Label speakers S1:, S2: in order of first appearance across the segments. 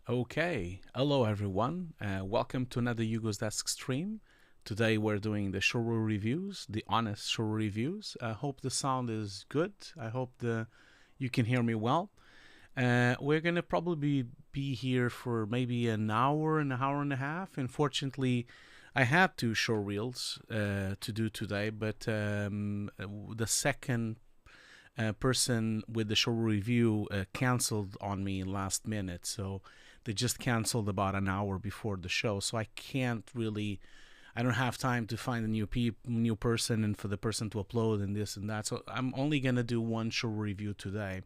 S1: Okay, hello everyone. Welcome to another Hugo's Desk stream. Today we're doing the showreel reviews, the honest showreel reviews. I hope the sound is good. I hope you can hear me well. We're gonna probably be here for maybe an hour and a half. Unfortunately, I had two showreels to do today, but the second person with the show review canceled on me last minute, so they just canceled about an hour before the show. So I don't have time to find a new person and for the person to upload and this and that. So I'm only gonna do one show review today.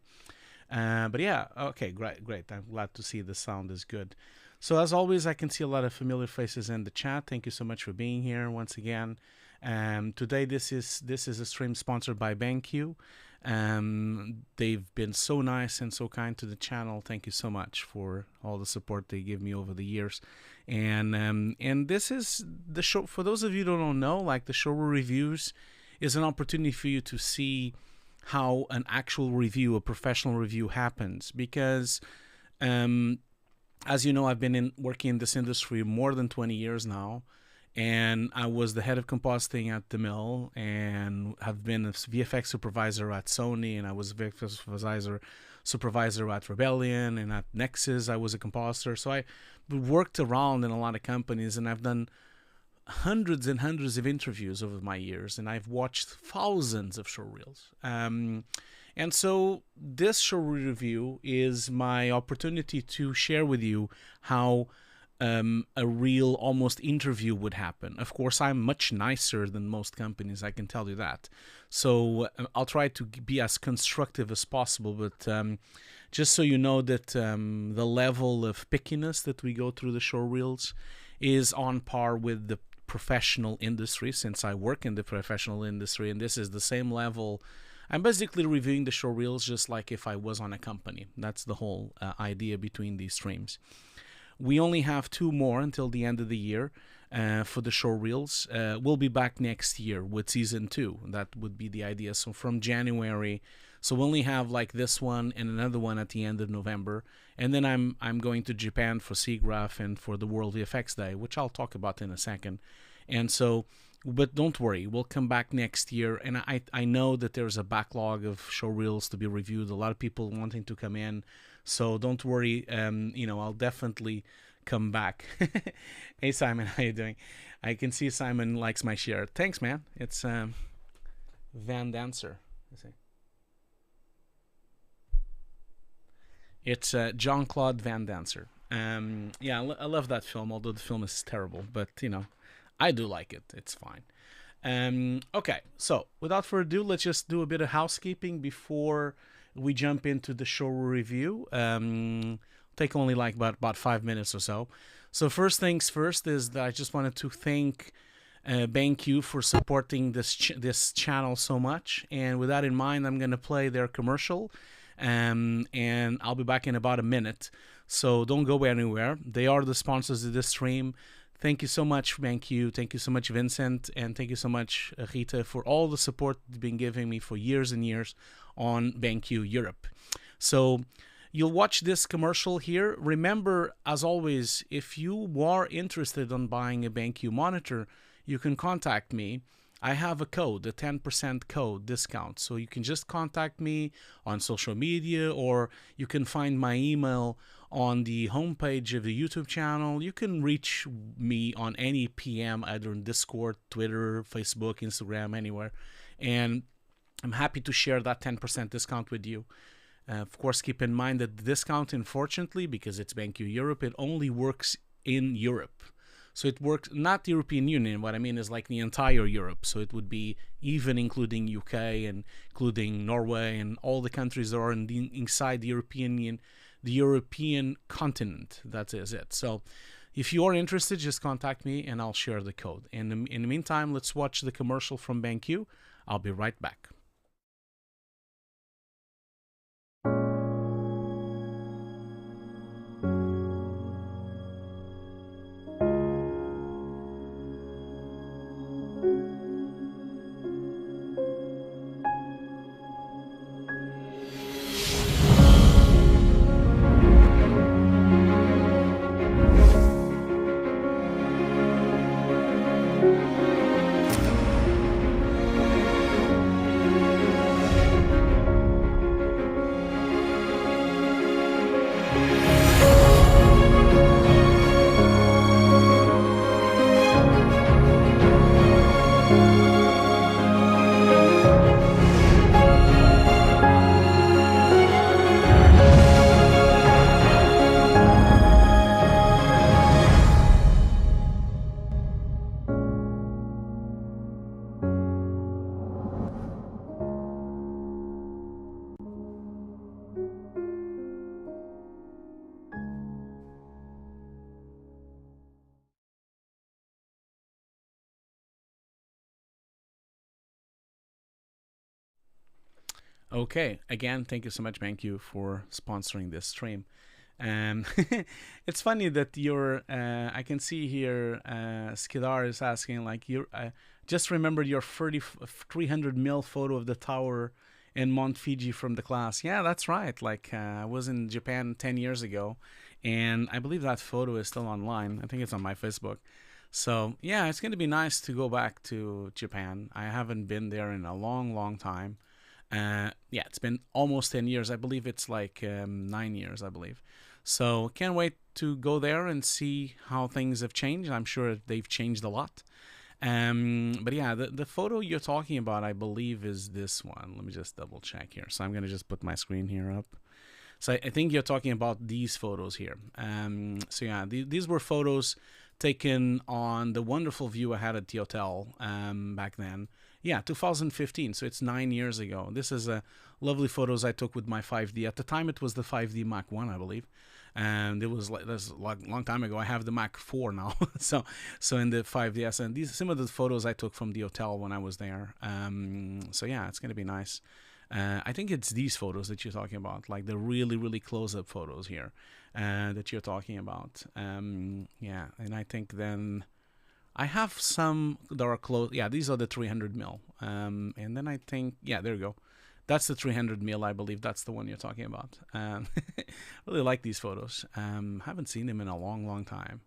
S1: But yeah, okay, great. I'm glad to see the sound is good. So as always, I can see a lot of familiar faces in the chat. Thank you so much for being here once again. Today this is a stream sponsored by BenQ. They've been so nice and so kind to the channel. Thank you so much for all the support they give me over the years. And this is the show. For those of you who don't know, like the showreel reviews is an opportunity for you to see how an actual review, a professional review happens. Because as you know, I've been working in this industry more than 20 years now. And I was the head of compositing at the mill and have been a VFX supervisor at Sony, and I was a VFX supervisor at Rebellion, and at Nexus I was a compositor. So I worked around in a lot of companies, and I've done hundreds and hundreds of interviews over my years, and I've watched thousands of showreels. And so this showreel review is my opportunity to share with you how a real almost interview would happen. Of course, I'm much nicer than most companies, I can tell you that. So I'll try to be as constructive as possible, but just so you know that the level of pickiness that we go through the showreels is on par with the professional industry, since I work in the professional industry, and this is the same level. I'm basically reviewing the showreels just like if I was on a company. That's the whole idea between these streams. We only have two more until the end of the year for the showreels. We'll be back next year with season 2. That would be the idea. So from January, so we'll only have like this one and another one at the end of November. And then I'm going to Japan for SIGGRAPH and for the World VFX Day, which I'll talk about in a second. And so, but don't worry, we'll come back next year. And I know that there's a backlog of showreels to be reviewed. A lot of people wanting to come in. So don't worry, I'll definitely come back. Hey Simon, how you doing? I can see Simon likes my share. Thanks, man. It's Van Dancer. It's Jean-Claude Van Dancer. Yeah, I love that film, although the film is terrible. But, I do like it. It's fine. Okay, so without further ado, let's just do a bit of housekeeping before we jump into the show review. Take only like about 5 minutes or so. So first things first is that I just wanted to thank BenQ for supporting this channel so much. And with that in mind, I'm going to play their commercial. And I'll be back in about a minute. So don't go anywhere. They are the sponsors of this stream. Thank you so much, BenQ. Thank you so much, Vincent. And thank you so much, Rita, for all the support you've been giving me for years and years on BenQ Europe. So you'll watch this commercial here. Remember, as always, if you are interested in buying a BenQ monitor, you can contact me. I have a code, a 10% code discount. So you can just contact me on social media, or you can find my email on the homepage of the YouTube channel. You can reach me on any PM, either in Discord, Twitter, Facebook, Instagram, anywhere. And I'm happy to share that 10% discount with you. Of course, keep in mind that the discount, unfortunately, because it's BenQ Europe, it only works in Europe. So it works, not the European Union, what I mean is like the entire Europe. So it would be even including UK and including Norway and all the countries that are inside the European continent. That is it. So if you are interested, just contact me and I'll share the code. And in the meantime, let's watch the commercial from BenQ. I'll be right back. Okay, again, thank you so much, thank you for sponsoring this stream. Um, it's funny that I can see here, Skidar is asking, like, just remembered your 300 mil photo of the tower in Mount Fiji from the class. Yeah, that's right. Like, I was in Japan 10 years ago, and I believe that photo is still online. I think it's on my Facebook. So, yeah, it's going to be nice to go back to Japan. I haven't been there in a long, long time. Yeah, it's been almost 10 years. I believe it's like 9 years, I believe. So can't wait to go there and see how things have changed. I'm sure they've changed a lot. But yeah, the photo you're talking about, I believe, is this one. Let me just double check here. So I'm going to just put my screen here up. So I think you're talking about these photos here. So yeah, these were photos taken on the wonderful view I had at the hotel back then. Yeah, 2015, so it's 9 years ago. This is lovely photos I took with my 5D. At the time, it was the 5D Mark 1, I believe. And it was like, that's a long time ago. I have the Mark 4 now. so in the 5DS. And these some of the photos I took from the hotel when I was there. So yeah, it's going to be nice. I think it's these photos that you're talking about, like the really, really close-up photos here that you're talking about. Yeah, and I think then I have some that are close. Yeah, these are the 300 mil. And then I think, yeah, there you go. That's the 300 mil, I believe. That's the one you're talking about. Really like these photos. Haven't seen them in a long, long time.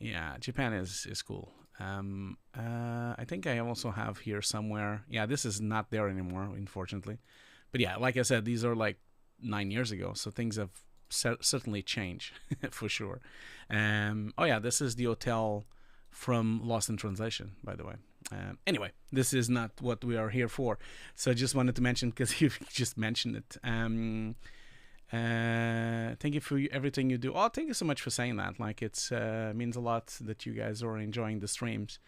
S1: Yeah, Japan is cool. I think I also have here somewhere. Yeah, this is not there anymore, unfortunately. But yeah, like I said, these are like 9 years ago, so things have certainly changed for sure. Oh yeah, this is the hotel from Lost in Translation, by the way. Anyway, this is not what we are here for, so I just wanted to mention because you just mentioned it. Thank you for everything you do. Oh, thank you so much for saying that. Like, it's means a lot that you guys are enjoying the streams.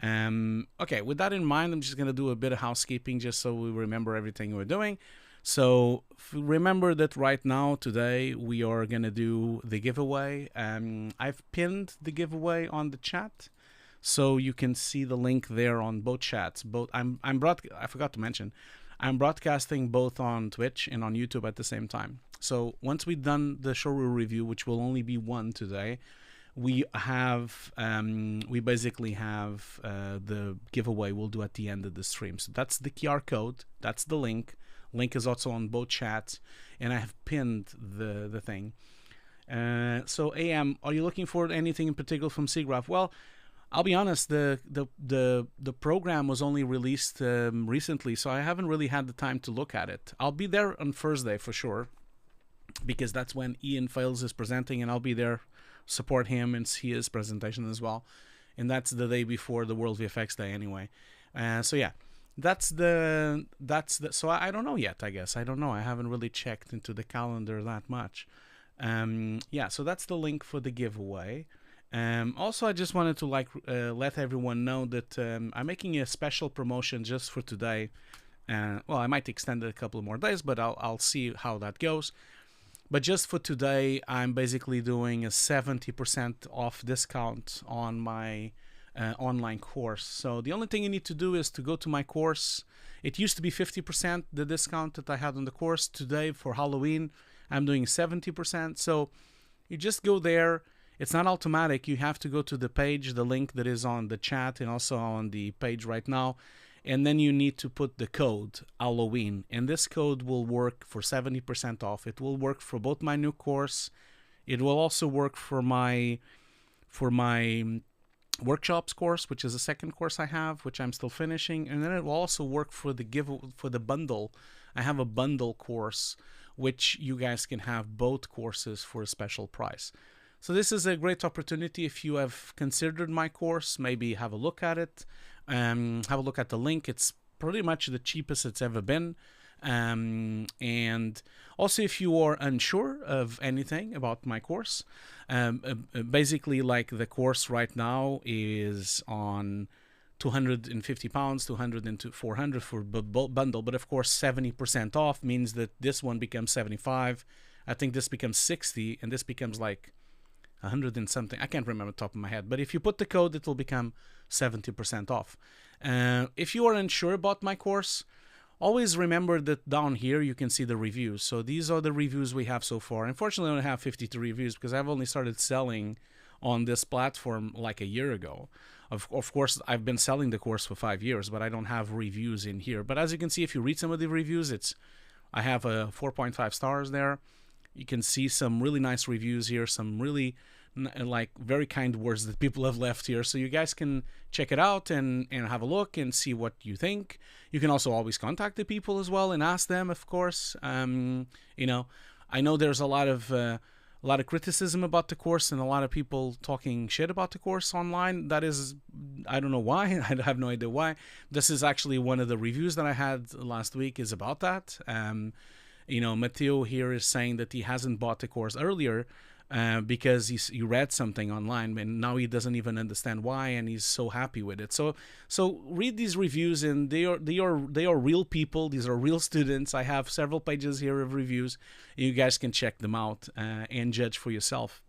S1: Okay, with that in mind, I'm just gonna do a bit of housekeeping just so we remember everything we're doing. So remember that right now, today, we are gonna do the giveaway. I've pinned the giveaway on the chat, so you can see the link there on both chats. I forgot to mention, I'm broadcasting both on Twitch and on YouTube at the same time. So once we've done the showreel review, which will only be one today, we basically have the giveaway we'll do at the end of the stream. So that's the QR code. That's the link. Link is also on both chats, and I have pinned the thing. So AM, are you looking for anything in particular from SIGGRAPH? Well, I'll be honest, the program was only released recently, so I haven't really had the time to look at it. I'll be there on Thursday for sure, because that's when Ian Fales is presenting, and I'll be there, support him and see his presentation as well. And that's the day before the World VFX Day anyway. So yeah, that's the so I don't know yet, I guess. I don't know. I haven't really checked into the calendar that much. Yeah, so that's the link for the giveaway. Also, I just wanted to let everyone know that I'm making a special promotion just for today. Well, I might extend it a couple more days, but I'll see how that goes. But just for today, I'm basically doing a 70% off discount on my online course. So the only thing you need to do is to go to my course. It used to be 50% the discount that I had on the course. Today for Halloween, I'm doing 70%. So you just go there. It's not automatic. You have to go to the page, the link that is on the chat and also on the page right now. And then you need to put the code Halloween. And this code will work for 70% off. It will work for both my new course. It will also work for my workshops course, which is the second course I have, which I'm still finishing. And then it will also work for the bundle. I have a bundle course which you guys can have both courses for a special price. So this is a great opportunity. If you have considered my course, maybe have a look at it. Have a look at the link. It's pretty much the cheapest it's ever been. And also, if you are unsure of anything about my course, basically, like, the course right now is on £250, 200 and 400 for bundle, but of course 70% off means that this one becomes 75. I think this becomes 60, and this becomes like 100 and something. I can't remember the top of my head, but if you put the code, it will become 70% off. If you are unsure about my course, always remember that down here you can see the reviews. So these are the reviews we have so far. Unfortunately, I only have 52 reviews because I've only started selling on this platform like a year ago. Of course, I've been selling the course for 5 years, but I don't have reviews in here. But as you can see, if you read some of the reviews, I have a 4.5 stars there. You can see some really nice reviews here, some really like very kind words that people have left here. So you guys can check it out and have a look and see what you think. You can also always contact the people as well and ask them, of course. You know, I know there's a lot of criticism about the course and a lot of people talking shit about the course online. That is, I don't know why. I have no idea why. This is actually one of the reviews that I had last week is about that. You know, Matteo here is saying that he hasn't bought the course earlier because he read something online and now he doesn't even understand why, and he's so happy with it. So read these reviews, and they are real people. These are real students. I have several pages here of reviews. You guys can check them out and judge for yourself.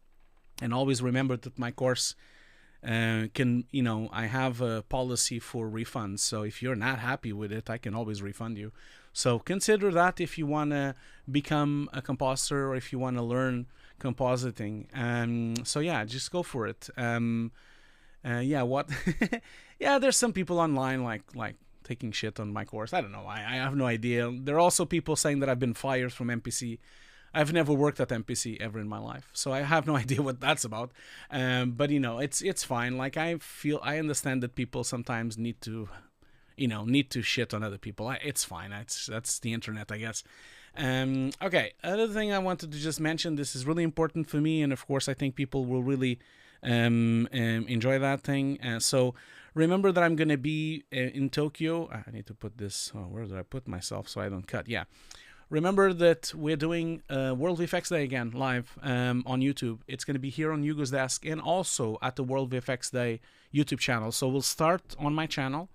S1: And always remember that my course can, you know, I have a policy for refunds. So if you're not happy with it, I can always refund you. So consider that if you want to become a compositor or if you want to learn compositing. So yeah, just go for it. Yeah, what? Yeah, there's some people online like taking shit on my course. I don't know. I have no idea. There are also people saying that I've been fired from MPC. I've never worked at MPC ever in my life, so I have no idea what that's about. But you know, it's fine. Like, I understand that people sometimes need to shit on other people. It's fine. That's the internet, I guess. Okay, another thing I wanted to just mention, this is really important for me, and of course I think people will really enjoy that thing. So remember that I'm going to be in Tokyo. I need to put this, where did I put myself so I don't cut? Yeah. Remember that we're doing World VFX Day again, live on YouTube. It's going to be here on Hugo's desk and also at the World VFX Day YouTube channel. So we'll start on my channel.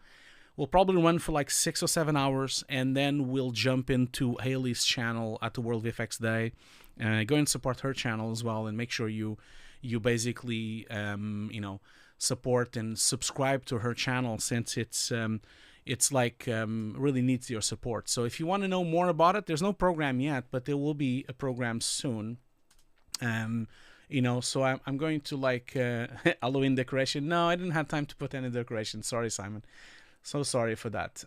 S1: We'll probably run for like 6 or 7 hours, and then we'll jump into Haley's channel at the World VFX Day. Go and support her channel as well, and make sure you basically support and subscribe to her channel, since it's like really needs your support. So if you want to know more about it, there's no program yet, but there will be a program soon. So I'm going to like Halloween decoration. No, I didn't have time to put any decoration. Sorry, Simon. So sorry for that.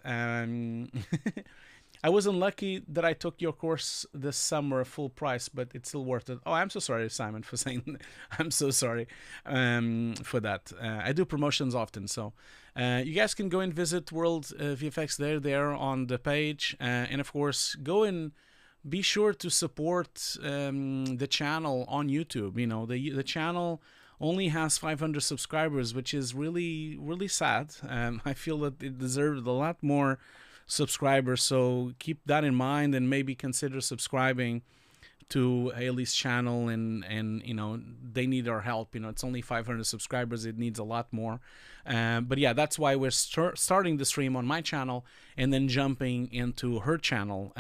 S1: I was unlucky that I took your course this summer full price, but it's still worth it. Oh, I'm so sorry, Simon, for saying that. I'm so sorry for that. I do promotions often, so you guys can go and visit World VFX there on the page. And of course, go and be sure to support the channel on YouTube. You know, the channel only has 500 subscribers, which is really, really sad. I feel that it deserves a lot more subscribers, so keep that in mind and maybe consider subscribing to Haley's channel, and they need our help. It's only 500 subscribers, it needs a lot more. But yeah, that's why we're starting the stream on my channel and then jumping into her channel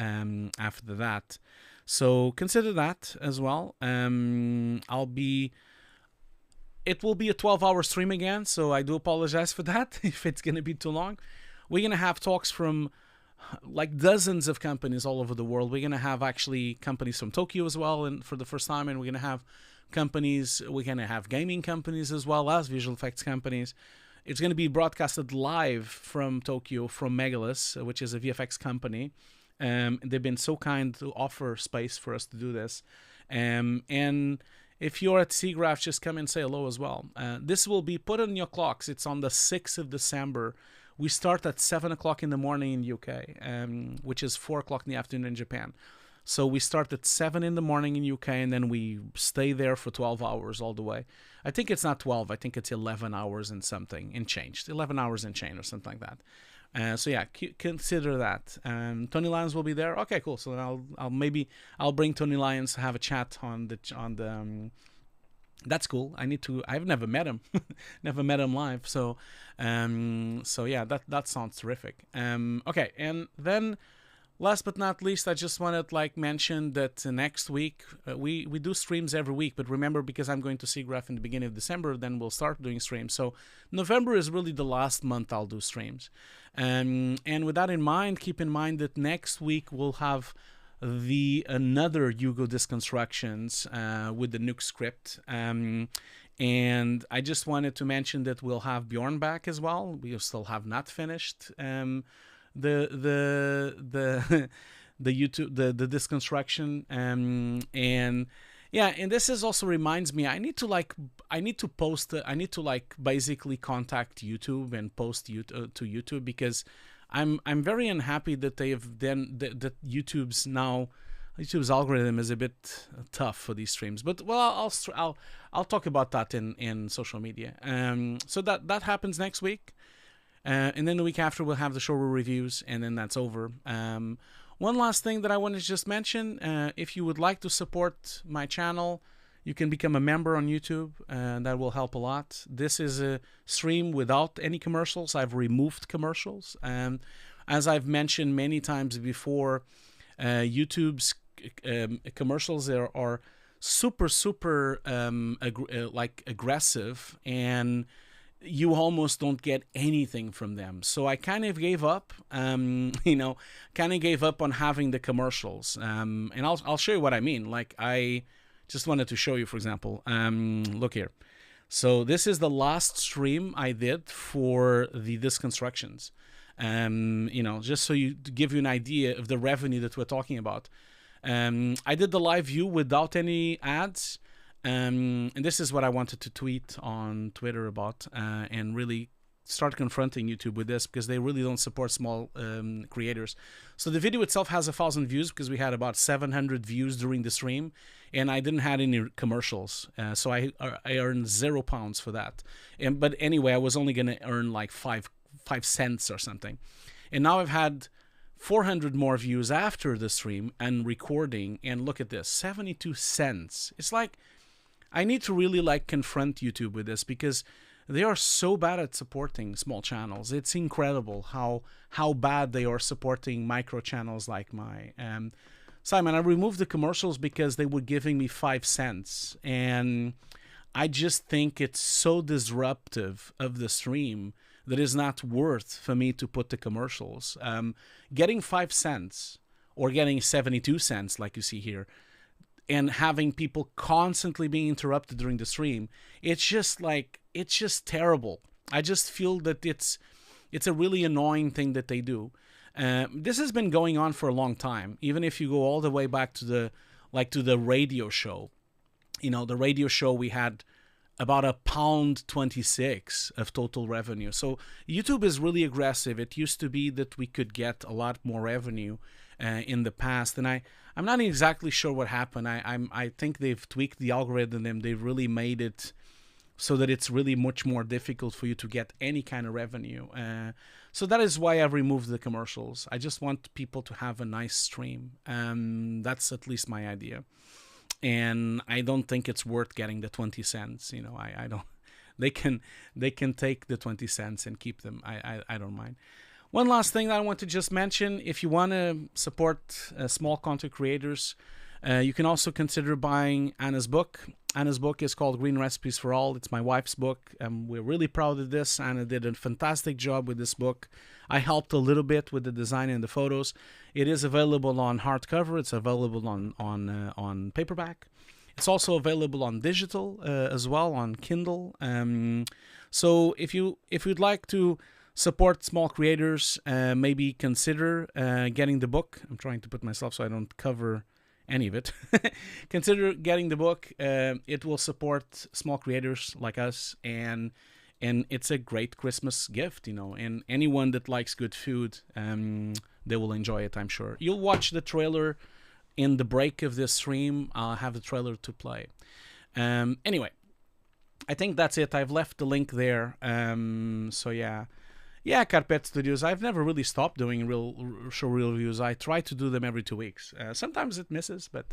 S1: after that. So consider that as well. It will be a 12-hour stream again, so I do apologize for that if it's going to be too long. We're going to have talks from like dozens of companies all over the world. We're going to have actually companies from Tokyo as well, and for the first time, and we're going to have gaming companies as well as visual effects companies. It's going to be broadcasted live from Tokyo, from Megalus, which is a VFX company. They've been so kind to offer space for us to do this. And if you're at SIGGRAPH, just come and say hello as well. This will be put on your clocks. It's on the 6th of December. We start at 7 o'clock in the morning in UK, which is 4 o'clock in the afternoon in Japan. So we start at 7 in the morning in UK, and then we stay there for 12 hours all the way. I think it's not 12. I think it's 11 hours and something and changed. 11 hours and change or something like that. So yeah, consider that. Tony Lyons will be there. Okay, cool. So then I'll bring Tony Lyons to have a chat on the. That's cool. I've never met him, never met him live. So yeah, that sounds terrific. Okay, and then last but not least, I just wanted to mention that next week we do streams every week. But remember, because I'm going to SIGGRAPH in the beginning of December, then we'll start doing streams. So November is really the last month I'll do streams. And with that in mind, keep in mind that next week we'll have another Hugo Disconstructions with the Nuke script. And I just wanted to mention that we'll have Bjorn back as well. We still have not finished the YouTube the Disconstruction, and yeah, and this is also reminds me I need to basically contact YouTube and post to YouTube, because I'm very unhappy that that YouTube's algorithm is a bit tough for these streams. But well, I'll talk about that in social media. So that happens next week. And then the week after we'll have the showreel reviews, and then that's over. One last thing that I wanted to just mention, if you would like to support my channel, you can become a member on YouTube, and that will help a lot. This is a stream without any commercials. I've removed commercials. As I've mentioned many times before, YouTube's commercials are super aggressive, and you almost don't get anything from them. So I kind of gave up, kind of gave up on having the commercials. And I'll show you what I mean. I just wanted to show you, for example, look here. So this is the last stream I did for the Disconstructions. Just so to give you an idea of the revenue that we're talking about. I did the live view without any ads. And this is what I wanted to tweet on Twitter about, and really start confronting YouTube with this, because they really don't support small creators. So the video itself has 1,000 views because we had about 700 views during the stream, and I didn't have any commercials. So I earned £0 for that. But anyway, I was only going to earn like 5 cents or something. And now I've had 400 more views after the stream and recording, and look at this, 72 cents. It's like, I need to really confront YouTube with this, because they are so bad at supporting small channels. It's incredible how bad they are supporting micro channels like my Simon. I removed the commercials because they were giving me 5 cents, and I just think it's so disruptive of the stream that it's not worth for me to put the commercials. Getting 5 cents or getting 72 cents like you see here, and having people constantly being interrupted during the stream, it's just terrible. I just feel that it's a really annoying thing that they do. This has been going on for a long time. Even if you go all the way back to the radio show, the radio show, we had about £1.26 of total revenue. So YouTube is really aggressive. It used to be that we could get a lot more revenue in the past, and I'm not exactly sure what happened. I think they've tweaked the algorithm, and they've really made it so that it's really much more difficult for you to get any kind of revenue. So that is why I've removed the commercials. I just want people to have a nice stream. That's at least my idea. And I don't think it's worth getting the 20 cents. I don't. They can take the 20 cents and keep them. I don't mind. One last thing that I want to just mention: if you want to support small content creators, you can also consider buying Anna's book. Anna's book is called Green Recipes for All. It's my wife's book. We're really proud of this. Anna did a fantastic job with this book. I helped a little bit with the design and the photos. It is available on hardcover. It's available on paperback. It's also available on digital as well, on Kindle. So if you'd like to support small creators, maybe consider getting the book. I'm trying to put myself so I don't cover any of it. Consider getting the book. It will support small creators like us, and it's a great Christmas gift, and anyone that likes good food, they will enjoy it, I'm sure. You'll watch the trailer in the break of this stream, I'll have the trailer to play. Anyway, I think that's it. I've left the link there. So yeah. Yeah, Carpet Studios. I've never really stopped doing real showreel reviews. I try to do them every 2 weeks. Sometimes it misses, but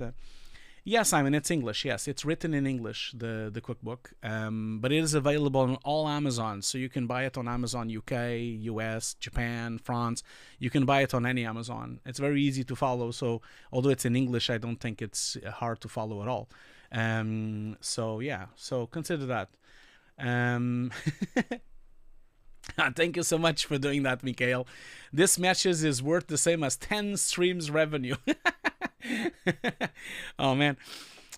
S1: yeah, Simon, it's English. Yes, it's written in English, the cookbook, but it is available on all Amazon. So you can buy it on Amazon UK, US, Japan, France. You can buy it on any Amazon. It's very easy to follow. So although it's in English, I don't think it's hard to follow at all. So yeah, so consider that. Um, Thank you so much for doing that, Mikhail. This matches is worth the same as 10 streams revenue. Oh man,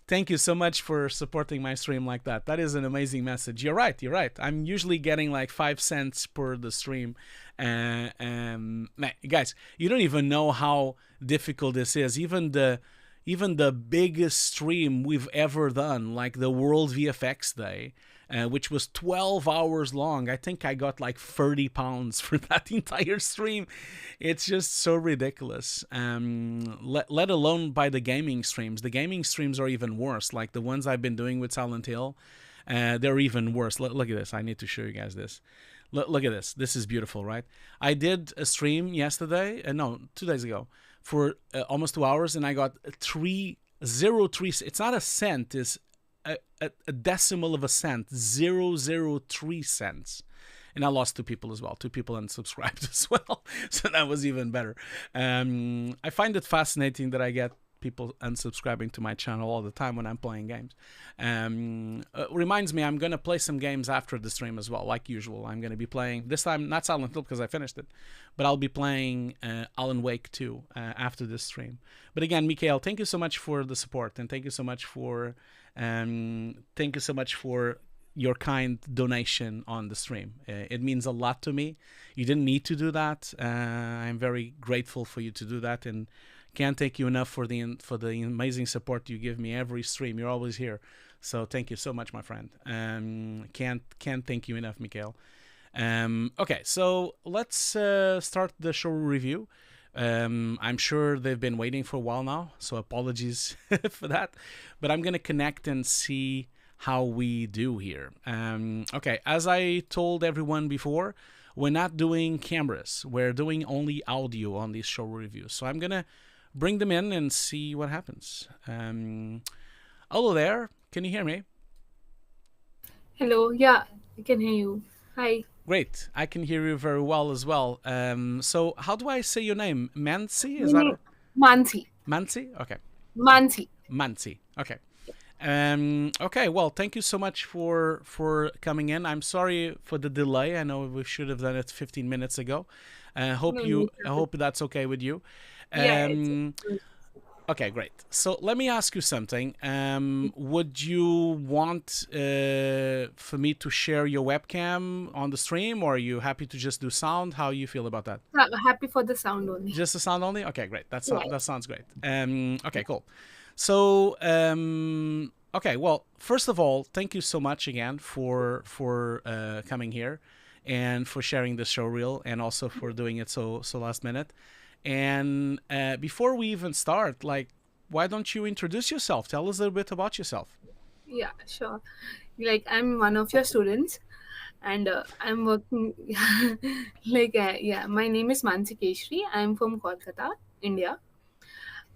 S1: thank you so much for supporting my stream like that. That is an amazing message. You're right. I'm usually getting like 5 cents per the stream. Man, guys, you don't even know how difficult this is. Even the biggest stream we've ever done, like the World VFX Day, which was 12 hours long. I think I got like 30 pounds for that entire stream. It's just so ridiculous. Let alone by the gaming streams. The gaming streams are even worse. Like the ones I've been doing with Silent Hill, they're even worse. Look at this. I need to show you guys this. Look at this. This is beautiful, right? I did a stream yesterday, 2 days ago, for almost 2 hours, and I got 303. It's not a cent, it's a decimal of a cent, 003 cents. And I lost 2 people as well. 2 people unsubscribed as well. So that was even better. I find it fascinating that I get people unsubscribing to my channel all the time when I'm playing games. Reminds me, I'm going to play some games after the stream as well, like usual. I'm going to be playing, this time, not Silent Hill because I finished it, but I'll be playing Alan Wake 2 after this stream. But again, Mikhail, thank you so much for the support, and thank you so much for your kind donation on the stream. It means a lot to me. You didn't need to do that. I'm very grateful for you to do that, and can't thank you enough for the amazing support you give me every stream. You're always here, so thank you so much, my friend. Can't thank you enough, Mikhail. Okay, so let's start the show review. I'm sure they've been waiting for a while now, so apologies for that. But I'm gonna connect and see how we do here. Okay, as I told everyone before, we're not doing cameras. We're doing only audio on these show reviews. So I'm gonna bring them in and see what happens. Hello there. Can you hear me?
S2: Hello. Yeah, I can hear you. Hi.
S1: Great. I can hear you very well as well. So how do I say your name? Mansi? Is
S2: My
S1: that
S2: name
S1: it?
S2: Mansi.
S1: Mansi? Okay.
S2: Mansi.
S1: Mansi. Okay. Okay. Well, thank you so much for coming in. I'm sorry for the delay. I know we should have done it 15 minutes ago. I
S2: No, no
S1: hope that's okay with you.
S2: Yeah, it's
S1: Okay, great. So let me ask you something. Would you want for me to share your webcam on the stream, or are you happy to just do sound? How you feel about that?
S2: happy for the sound only.
S1: Just the sound only? Okay, great.
S2: Yeah.
S1: That sounds great. Okay, cool. So okay, well, first of all, thank you so much again for coming here and for sharing the show reel, and also for doing it so last minute. And before we even start, like, why don't you introduce yourself? Tell us a little bit about yourself.
S2: Yeah, sure. Like I'm one of your students, and I'm working. Yeah, my name is Mansi Keshri. I'm from Kolkata, India.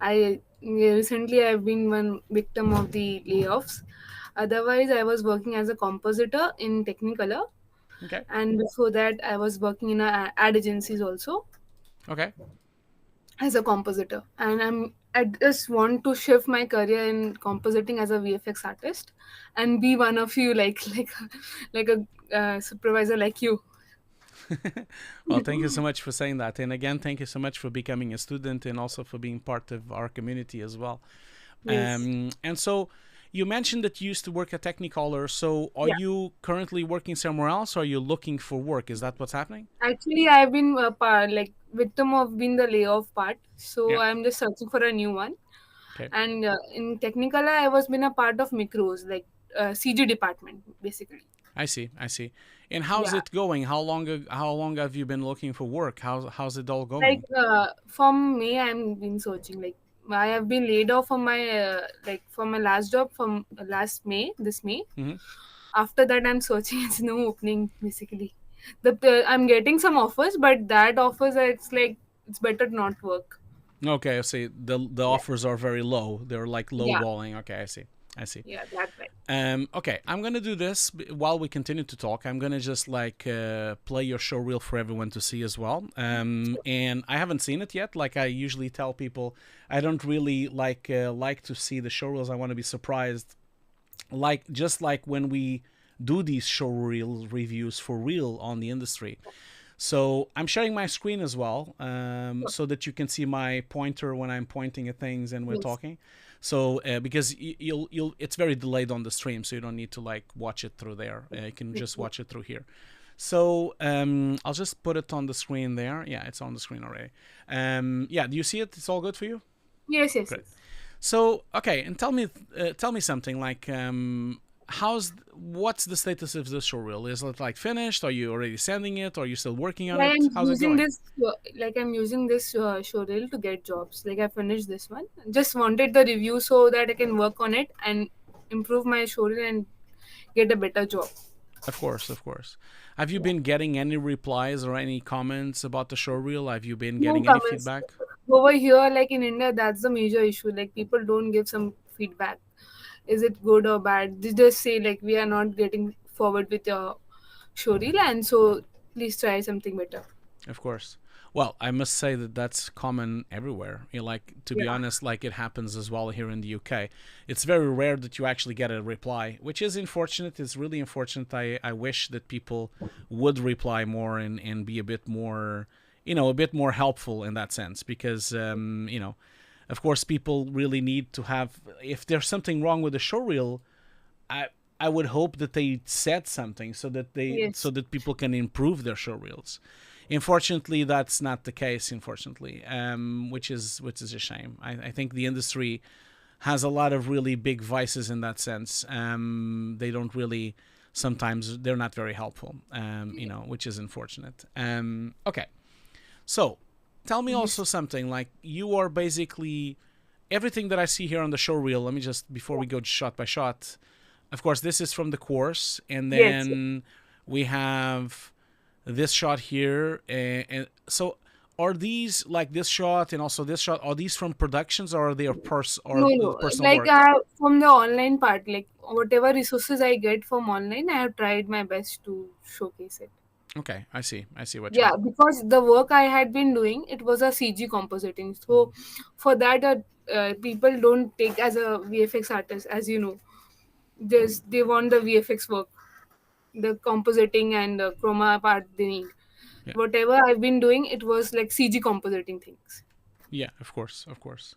S2: I recently I've been one victim of the layoffs. Otherwise, I was working as a compositor in Technicolor,
S1: Okay.
S2: and before that, I was working in ad agencies also
S1: Okay.
S2: as a compositor. And I just want to shift my career in compositing as a VFX artist, and be one of you, like a supervisor like you.
S1: Well, thank you so much for saying that. And again, thank you so much for becoming a student and also for being part of our community as well.
S2: Yes.
S1: And so you mentioned that you used to work at Technicolor. So are
S2: Yeah.
S1: you currently working somewhere else, or are you looking for work? Is that what's happening?
S2: Actually, I've been victim of being the layoff part, so
S1: Yeah.
S2: I'm just searching for a new one.
S1: Okay.
S2: And in Technicolor, I was been a part of micros, like CG department, basically.
S1: I see. I see. And how's
S2: Yeah.
S1: it going? How long have you been looking for work? How's it all
S2: Like
S1: going?
S2: from May, I'm been searching. Like I have been laid off from my from my last job from last May, this May.
S1: Hmm.
S2: After that, I'm searching. It's no opening basically. I'm getting some offers, but that offers are, it's like it's better to not work.
S1: Okay, I see. The
S2: Yeah,
S1: offers are very low. They're like low
S2: yeah,
S1: balling. Okay, I see. I see.
S2: yeah. That's right.
S1: Okay, I'm gonna do this while we continue to talk. I'm gonna just like play your show reel for everyone to see as well. And I haven't seen it yet. Like I usually tell people, I don't really like to see the show reels. I want to be surprised. Like just like when we do these show reel reviews for real on the industry. So I'm sharing my screen as well, so that you can see my pointer when I'm pointing at things and we're
S2: Yes.
S1: talking. So because you'll it's very delayed on the stream, so you don't need to like watch it through there. You can just watch it through here. So I'll just put it on the screen there. Yeah, it's on the screen already. Yeah, do you see it? It's all good for you?
S2: Yes, yes,
S1: Great.
S2: yes.
S1: So okay, and tell me something like what's the status of the show reel? Is it like finished? Are you already sending it? Are you still working on
S2: Like
S1: it?
S2: I'm
S1: How's it
S2: using
S1: going?
S2: this, I'm using this showreel to get jobs. Like I finished this one. Just wanted the review so that I can work on it and improve my showreel and get a better job.
S1: Of course, of course. Have you
S2: Yeah.
S1: been getting any replies or any comments about the show reel? Have you been
S2: No
S1: getting any
S2: comments.
S1: feedback?
S2: Over here, like in India, that's the major issue. Like people don't give some feedback. Is it good or bad? They just say like we are not getting forward with your showreel, and so please try something better.
S1: Of course. Well, I must say that that's common everywhere. Like to be
S2: Yeah.
S1: honest, like it happens as well here in the UK. It's very rare that you actually get a reply, which is unfortunate. It's really unfortunate. I wish that people would reply more and be a bit more, a bit more helpful in that sense because, of course, people really need to have. If there's something wrong with the showreel, I I would hope that they said something so
S2: Yes.
S1: that people can improve their showreels. Unfortunately, that's not the case. Unfortunately, which is a shame. I think the industry has a lot of really big vices in that sense. They don't really sometimes they're not very helpful. Which is unfortunate. Okay, so tell me also
S2: Yes.
S1: something like you are basically everything that I see here on the show reel. Let me just before we go shot by shot. Of course, this is from the course, and
S2: Yes.
S1: then we have this shot here, and so are these like this shot and also this shot? Are these from productions or are they or
S2: No, no.
S1: personal
S2: Like
S1: work?
S2: from the online part, like whatever resources I get from online, I have tried my best to showcase it.
S1: Okay, I see what you
S2: Yeah,
S1: mean.
S2: because the work I had been doing, it was a CG compositing. So for that, people don't take as a VFX artist, as you know. Just they want the VFX work, the compositing and the chroma part they need.
S1: Yeah,
S2: Whatever I've been doing, it was like CG compositing things.
S1: yeah, of course, of course.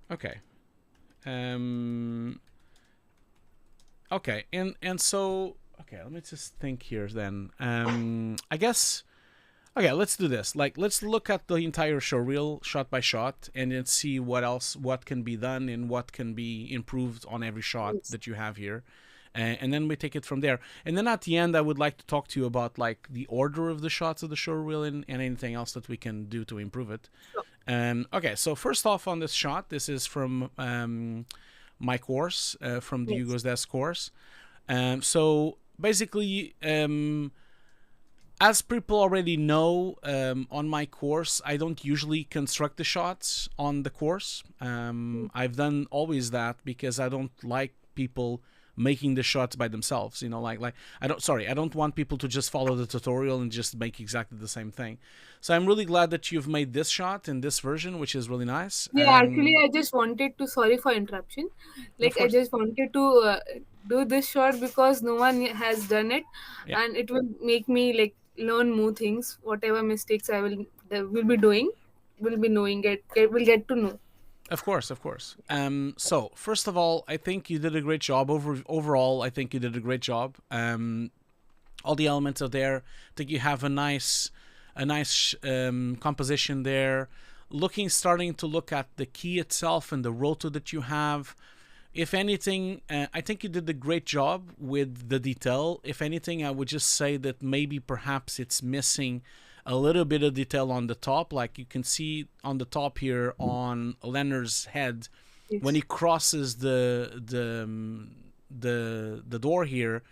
S1: Okay, um, okay, and so okay, let me just think here then. I guess okay, let's do this. Like, let's look at the entire show reel shot by shot, and then see what can be done, and what can be improved on every shot
S2: Yes.
S1: that you have here, and then we take it from there. And then at the end, I would like to talk to you about like the order of the shots of the show reel and anything else that we can do to improve it.
S2: Sure.
S1: Okay, so first off on this shot, this is from my course, from the
S2: Yes.
S1: Hugo's Desk course. So basically, as people already know, on my course, I don't usually construct the shots on the course. I've done always that because I don't like people making the shots by themselves. Like I don't want people to just follow the tutorial and just make exactly the same thing. So I'm really glad that you've made this shot in this version, which is really nice.
S2: Yeah, actually, I just wanted to, sorry for interruption.
S1: Of
S2: Like, I
S1: course,
S2: just wanted to do this short because no one has done it,
S1: yeah.
S2: and it will make me like learn more things. Whatever mistakes will be doing, will be knowing will get to know.
S1: Of course, of course. So first of all, I think you did a great job. Overall, I think you did a great job. All the elements are there. I think you have a nice composition there. Starting to look at the key itself and the rotor that you have. If anything, I think you did a great job with the detail. If anything, I would just say that maybe perhaps it's missing a little bit of detail on the top. Like you can see on the top here on Leonard's head, when
S2: Yes.
S1: he crosses the door here,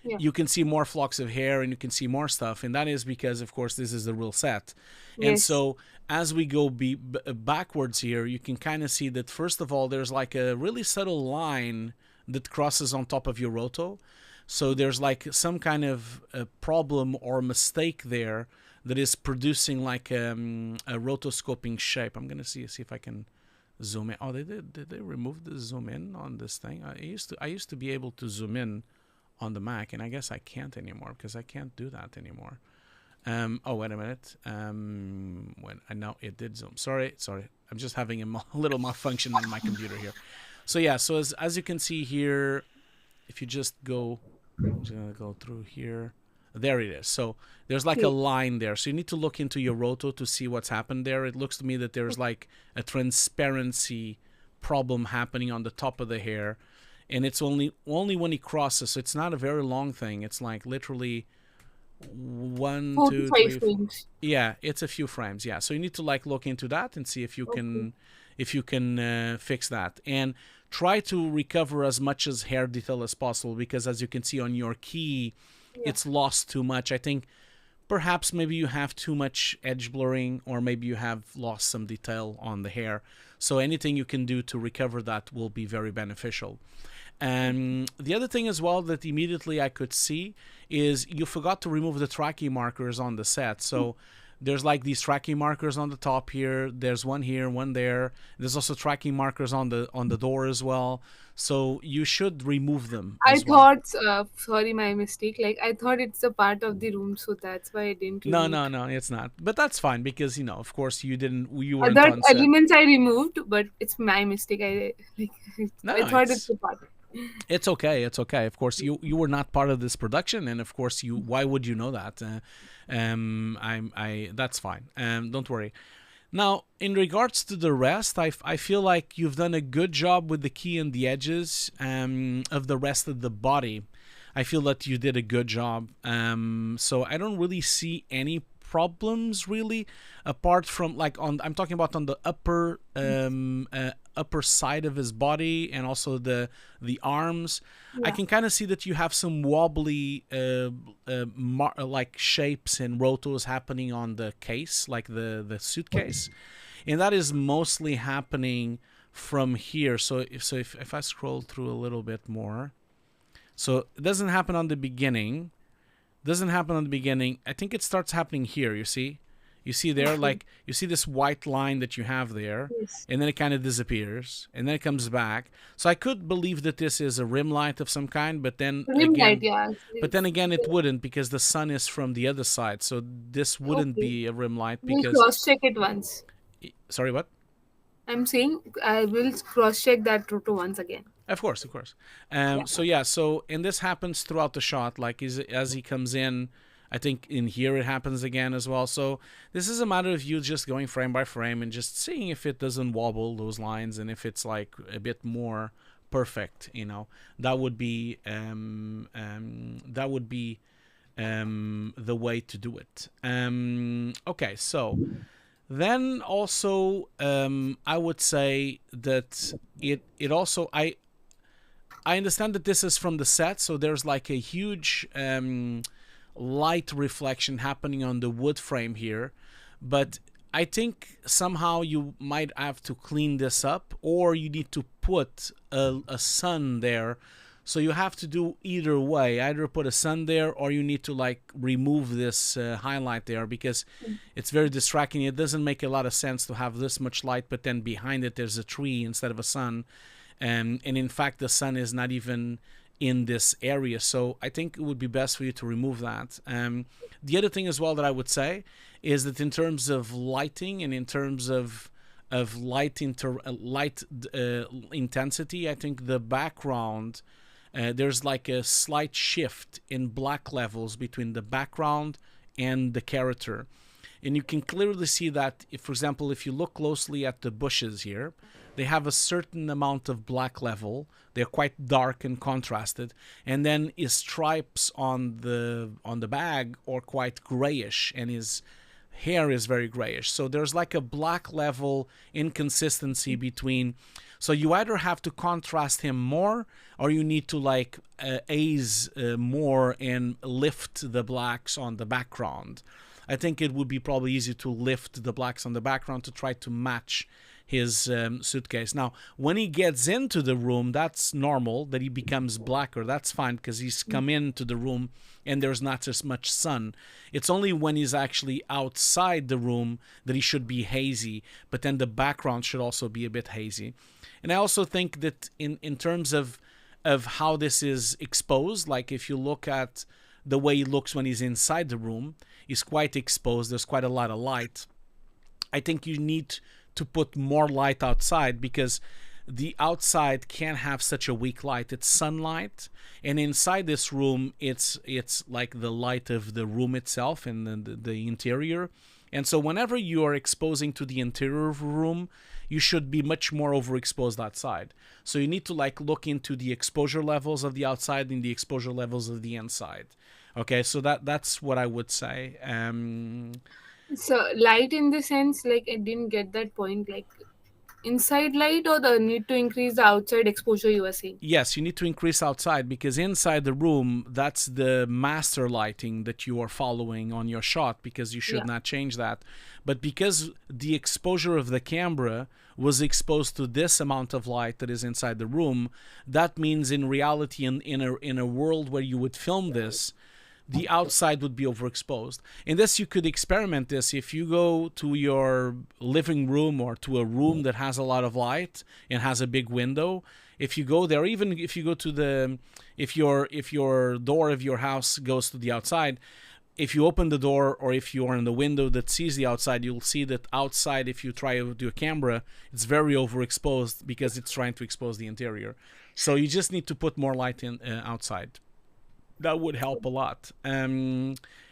S2: Yeah.
S1: you can see more flocks of hair and you can see more stuff, and that is because of course this is the real set. And
S2: Yes.
S1: so as we go backwards here, you can kind of see that first of all there's like a really subtle line that crosses on top of your roto. So there's like some kind of a problem or mistake there that is producing like a rotoscoping shape. I'm gonna see if I can zoom in. Oh, they did they remove the zoom in on this thing? I used to be able to zoom in on the Mac, and I guess I can't anymore because I can't do that anymore. Oh, wait a minute. When I know it did zoom. Sorry. I'm just having a little malfunction on my computer here. So yeah, so as you can see here, if you just go, I'm just gonna go through here. There it is. So there's like a
S2: Okay.
S1: line there. So you need to look into your roto to see what's happened there. It looks to me that there's like a transparency problem happening on the top of the hair, and it's only when he crosses. So it's not a very long thing. It's like literally one,
S2: Four to
S1: two,
S2: five
S1: three.
S2: frames.
S1: Yeah, it's a few frames. Yeah, so you need to like look into that and see if you
S2: Okay.
S1: can fix that, and try to recover as much as hair detail as possible, because as you can see on your key,
S2: Yeah.
S1: it's lost too much. I think perhaps maybe you have too much edge blurring, or maybe you have lost some detail on the hair. So anything you can do to recover that will be very beneficial. And the other thing as well that immediately I could see is you forgot to remove the tracking markers on the set. So there's like these tracking markers on the top here. There's one here, one there. There's also tracking markers on the door as well. So you should remove them
S2: I
S1: as well.
S2: thought, sorry, my mistake. Like I thought it's a part of the room, so that's why I didn't
S1: No,
S2: remove.
S1: no, no, it's not. But that's fine because of course you weren't
S2: Other
S1: on set.
S2: elements I removed, but it's my mistake. I like
S1: No,
S2: I
S1: no,
S2: thought it's a part.
S1: it's okay. It's okay. Of course, you were not part of this production, and of course, why would you know that? I that's fine. Don't worry. Now, in regards to the rest, I feel like you've done a good job with the key and the edges of the rest of the body. I feel that you did a good job. So I don't really see any problems really, apart from like I'm talking about on the upper side of his body and also the arms. I
S2: Yeah.
S1: can kind of see that you have some wobbly like shapes and rotos happening on the case, like the suitcase, and that is mostly happening from here. So if I scroll through a little bit more, so it doesn't happen on the beginning. Doesn't happen on the beginning. I think it starts happening here. You see, there,
S2: Okay.
S1: like you see this white line that you have there,
S2: Yes.
S1: and then it kind of disappears, and then it comes back. So I could believe that this is a rim light of some kind,
S2: Rim light, yeah.
S1: it wouldn't, because the sun is from the other side. So this wouldn't
S2: Okay.
S1: be a rim light
S2: We'll
S1: because,
S2: cross check it once.
S1: sorry, what?
S2: I'm saying I will cross check that roto once again.
S1: Of course, of course.
S2: Yeah.
S1: So yeah, so and this happens throughout the shot. Like as he comes in, I think in here it happens again as well. So this is a matter of you just going frame by frame and just seeing if it doesn't wobble those lines, and if it's like a bit more perfect. That would be the way to do it. Okay, so then also I would say that it also I understand that this is from the set, so there's like a huge light reflection happening on the wood frame here, but I think somehow you might have to clean this up, or you need to put a sun there. So you have to do either way. Either put a sun there, or you need to like remove this highlight there, because it's very distracting. It doesn't make a lot of sense to have this much light, but then behind it there's a tree instead of a sun. And in fact, the sun is not even in this area. So I think it would be best for you to remove that. The other thing as well that I would say is that in terms of lighting and in terms of light intensity, I think the background, there's like a slight shift in black levels between the background and the character. And you can clearly see that, if, for example, if you look closely at the bushes here, they have a certain amount of black level. They're quite dark and contrasted. And then his stripes on the bag are quite grayish, and his hair is very grayish. So there's like a black level inconsistency between. So you either have to contrast him more, or you need to like haze more and lift the blacks on the background. I think it would be probably easy to lift the blacks on the background to try to match his suitcase. Now, when he gets into the room, that's normal that he becomes blacker. That's fine because he's come into the room and there's not as much sun. It's only when he's actually outside the room that he should be hazy, but then the background should also be a bit hazy. And I also think that in terms of how this is exposed, like if you look at the way he looks when he's inside the room, he's quite exposed. There's quite a lot of light. I think you need to put more light outside because the outside can't have such a weak light. It's sunlight, and inside this room, it's like the light of the room itself and the interior. And so whenever you are exposing to the interior of a room, you should be much more overexposed outside. So you need to like look into the exposure levels of the outside and the exposure levels of the inside. Okay, so that's what I would say.
S2: So light in the sense, like I didn't get that point. Like inside light or the need to increase the outside exposure you were saying?
S1: Yes, you need to increase outside because inside the room, that's the master lighting that you are following on your shot because you should not change that. But because the exposure of the camera was exposed to this amount of light that is inside the room, that means in reality, in a world where you would film this, the outside would be overexposed. And this, you could experiment this if you go to your living room or to a room that has a lot of light and has a big window. If you go there, even if you go to the, if your door of your house goes to the outside, if you open the door or if you are in the window that sees the outside, you'll see that outside, if you try to do a camera, it's very overexposed because it's trying to expose the interior. So you just need to put more light in outside. That would help a lot. Hey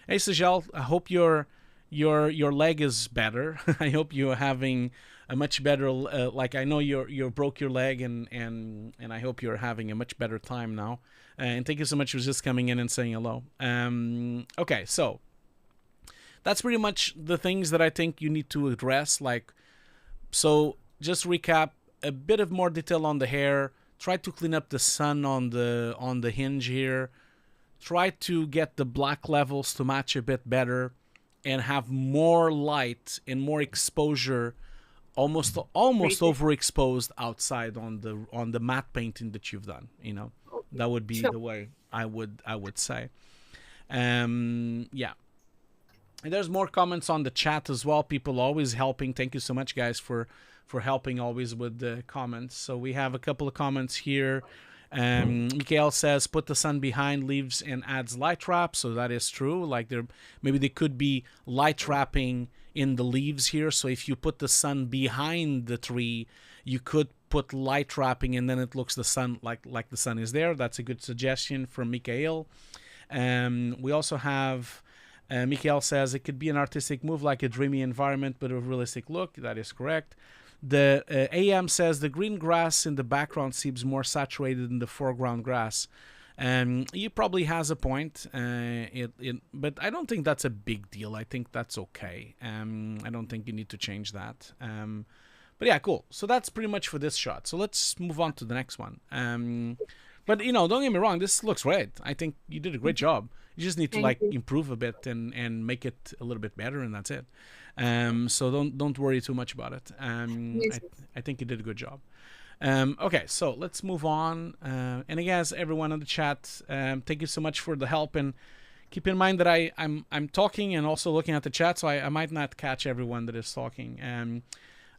S1: Sajal, I hope your leg is better. I hope you're having a much better like I know you broke your leg and I hope you're having a much better time now. And thank you so much for just coming in and saying hello. Okay, so that's pretty much the things that I think you need to address. Like, so just recap a bit of more detail on the hair. Try to clean up the sun on the hinge here. Try to get the black levels to match a bit better and have more light and more exposure, almost overexposed outside on the matte painting that you've done. You know, that would be the way I would say. Yeah. And there's more comments on the chat as well. People always helping. Thank you so much, guys, for helping always with the comments. So we have a couple of comments here. Mikhail says, put the sun behind leaves and adds light trap. So that is true. Like maybe there could be light trapping in the leaves here. So if you put the sun behind the tree, you could put light trapping and then it looks the sun like the sun is there. That's a good suggestion from Mikhail. We also have Mikhail says it could be an artistic move like a dreamy environment but a realistic look. That is correct. The AM says the green grass in the background seems more saturated than the foreground grass. He probably has a point, but I don't think that's a big deal. I think that's okay. I don't think you need to change that. But yeah, cool. So that's pretty much for this shot. So let's move on to the next one. But don't get me wrong. This looks great. I think you did a great job. You just need to improve a bit and make it a little bit better, and that's it. So don't worry too much about it. I think you did a good job. Okay, so let's move on. And again, everyone in the chat, thank you so much for the help. And keep in mind that I'm talking and also looking at the chat, so I might not catch everyone that is talking.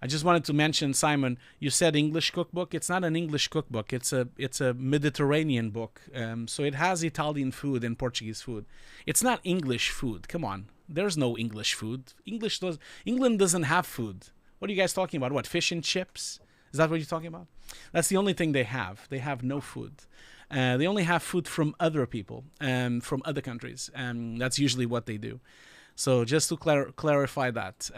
S1: I just wanted to mention, Simon, you said English cookbook. It's not an English cookbook. It's a Mediterranean book. So it has Italian food and Portuguese food. It's not English food. Come on. There's no English food. England doesn't have food. What are you guys talking about? What, fish and chips? Is that what you're talking about? That's the only thing they have. They have no food. They only have food from other people, from other countries. That's usually what they do. So just to clarify that.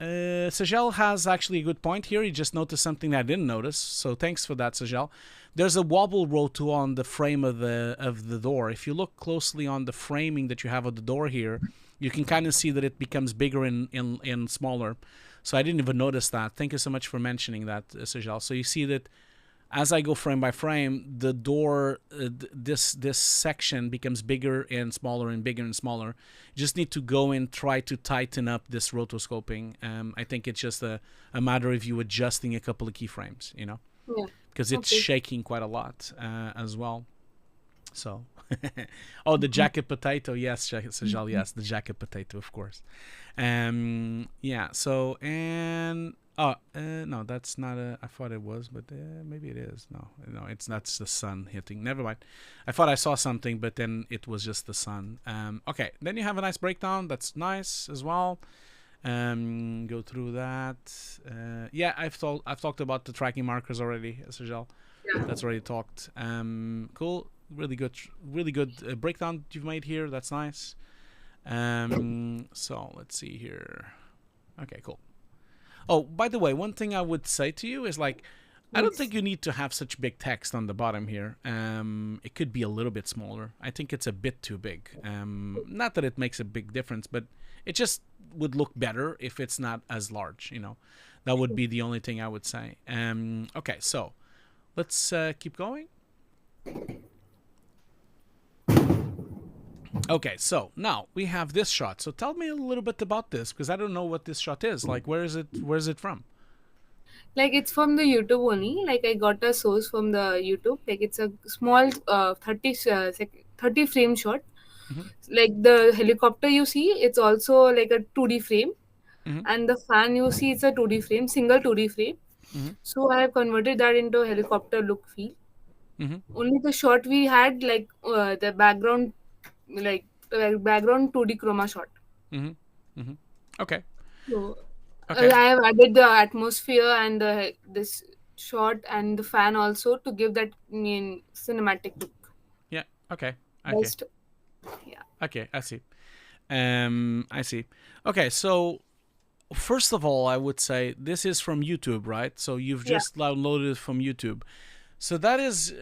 S1: Sajel has actually a good point here. He just noticed something that I didn't notice. So thanks for that, Sajel. There's a wobble roto on the frame of the door. If you look closely on the framing that you have of the door here, you can kind of see that it becomes bigger and smaller. So I didn't even notice that. Thank you so much for mentioning that, Sajel. So you see that as I go frame by frame, the door, this section becomes bigger and smaller and bigger and smaller. You just need to go and try to tighten up this rotoscoping. I think it's just a matter of you adjusting a couple of keyframes, you know,
S2: Yeah.
S1: because it's
S2: Okay.
S1: shaking quite a lot as well. So, oh, the jacket potato, yes, Sajal, yes, the jacket potato, of course. Yeah. So and no, that's not a. I thought it was, but maybe it is. No, it's not the sun hitting. Never mind. I thought I saw something, but then it was just the sun. Okay. Then you have a nice breakdown. That's nice as well. Go through that. Yeah, I've talked about the tracking markers already, Sajal.
S2: Yeah.
S1: That's already talked. Cool. Really good breakdown you've made here. That's nice. So let's see here. Okay, cool. Oh, by the way, one thing I would say to you is like, I don't
S2: Yes.
S1: think you need to have such big text on the bottom here. It could be a little bit smaller. I think it's a bit too big. Not that it makes a big difference, but it just would look better if it's not as large. You know, that would be the only thing I would say. Okay, so let's keep going. Okay, so now we have this shot. So tell me a little bit about this because I don't know what this shot is. Like, where is it? Where is it from?
S2: Like it's from the YouTube only. Like I got a source from the YouTube. Like it's a small 30 frame shot.
S1: Mm-hmm.
S2: Like the helicopter you see, it's also like a 2D frame,
S1: Mm-hmm.
S2: and the fan you see, it's a 2D frame, single 2D frame.
S1: Mm-hmm.
S2: So I have converted that into a helicopter look feel.
S1: Mm-hmm.
S2: Only the shot we had like the background, like background 2D chroma shot.
S1: Mm-hmm. Mm-hmm. Okay.
S2: So
S1: Okay.
S2: I have added the atmosphere and this shot and the fan also to give that cinematic look.
S1: Yeah. Okay. Okay.
S2: Best, yeah.
S1: Okay. I see. I see. Okay. So first of all, I would say this is from YouTube, right? So you've
S2: Yeah.
S1: just downloaded it from YouTube. So that is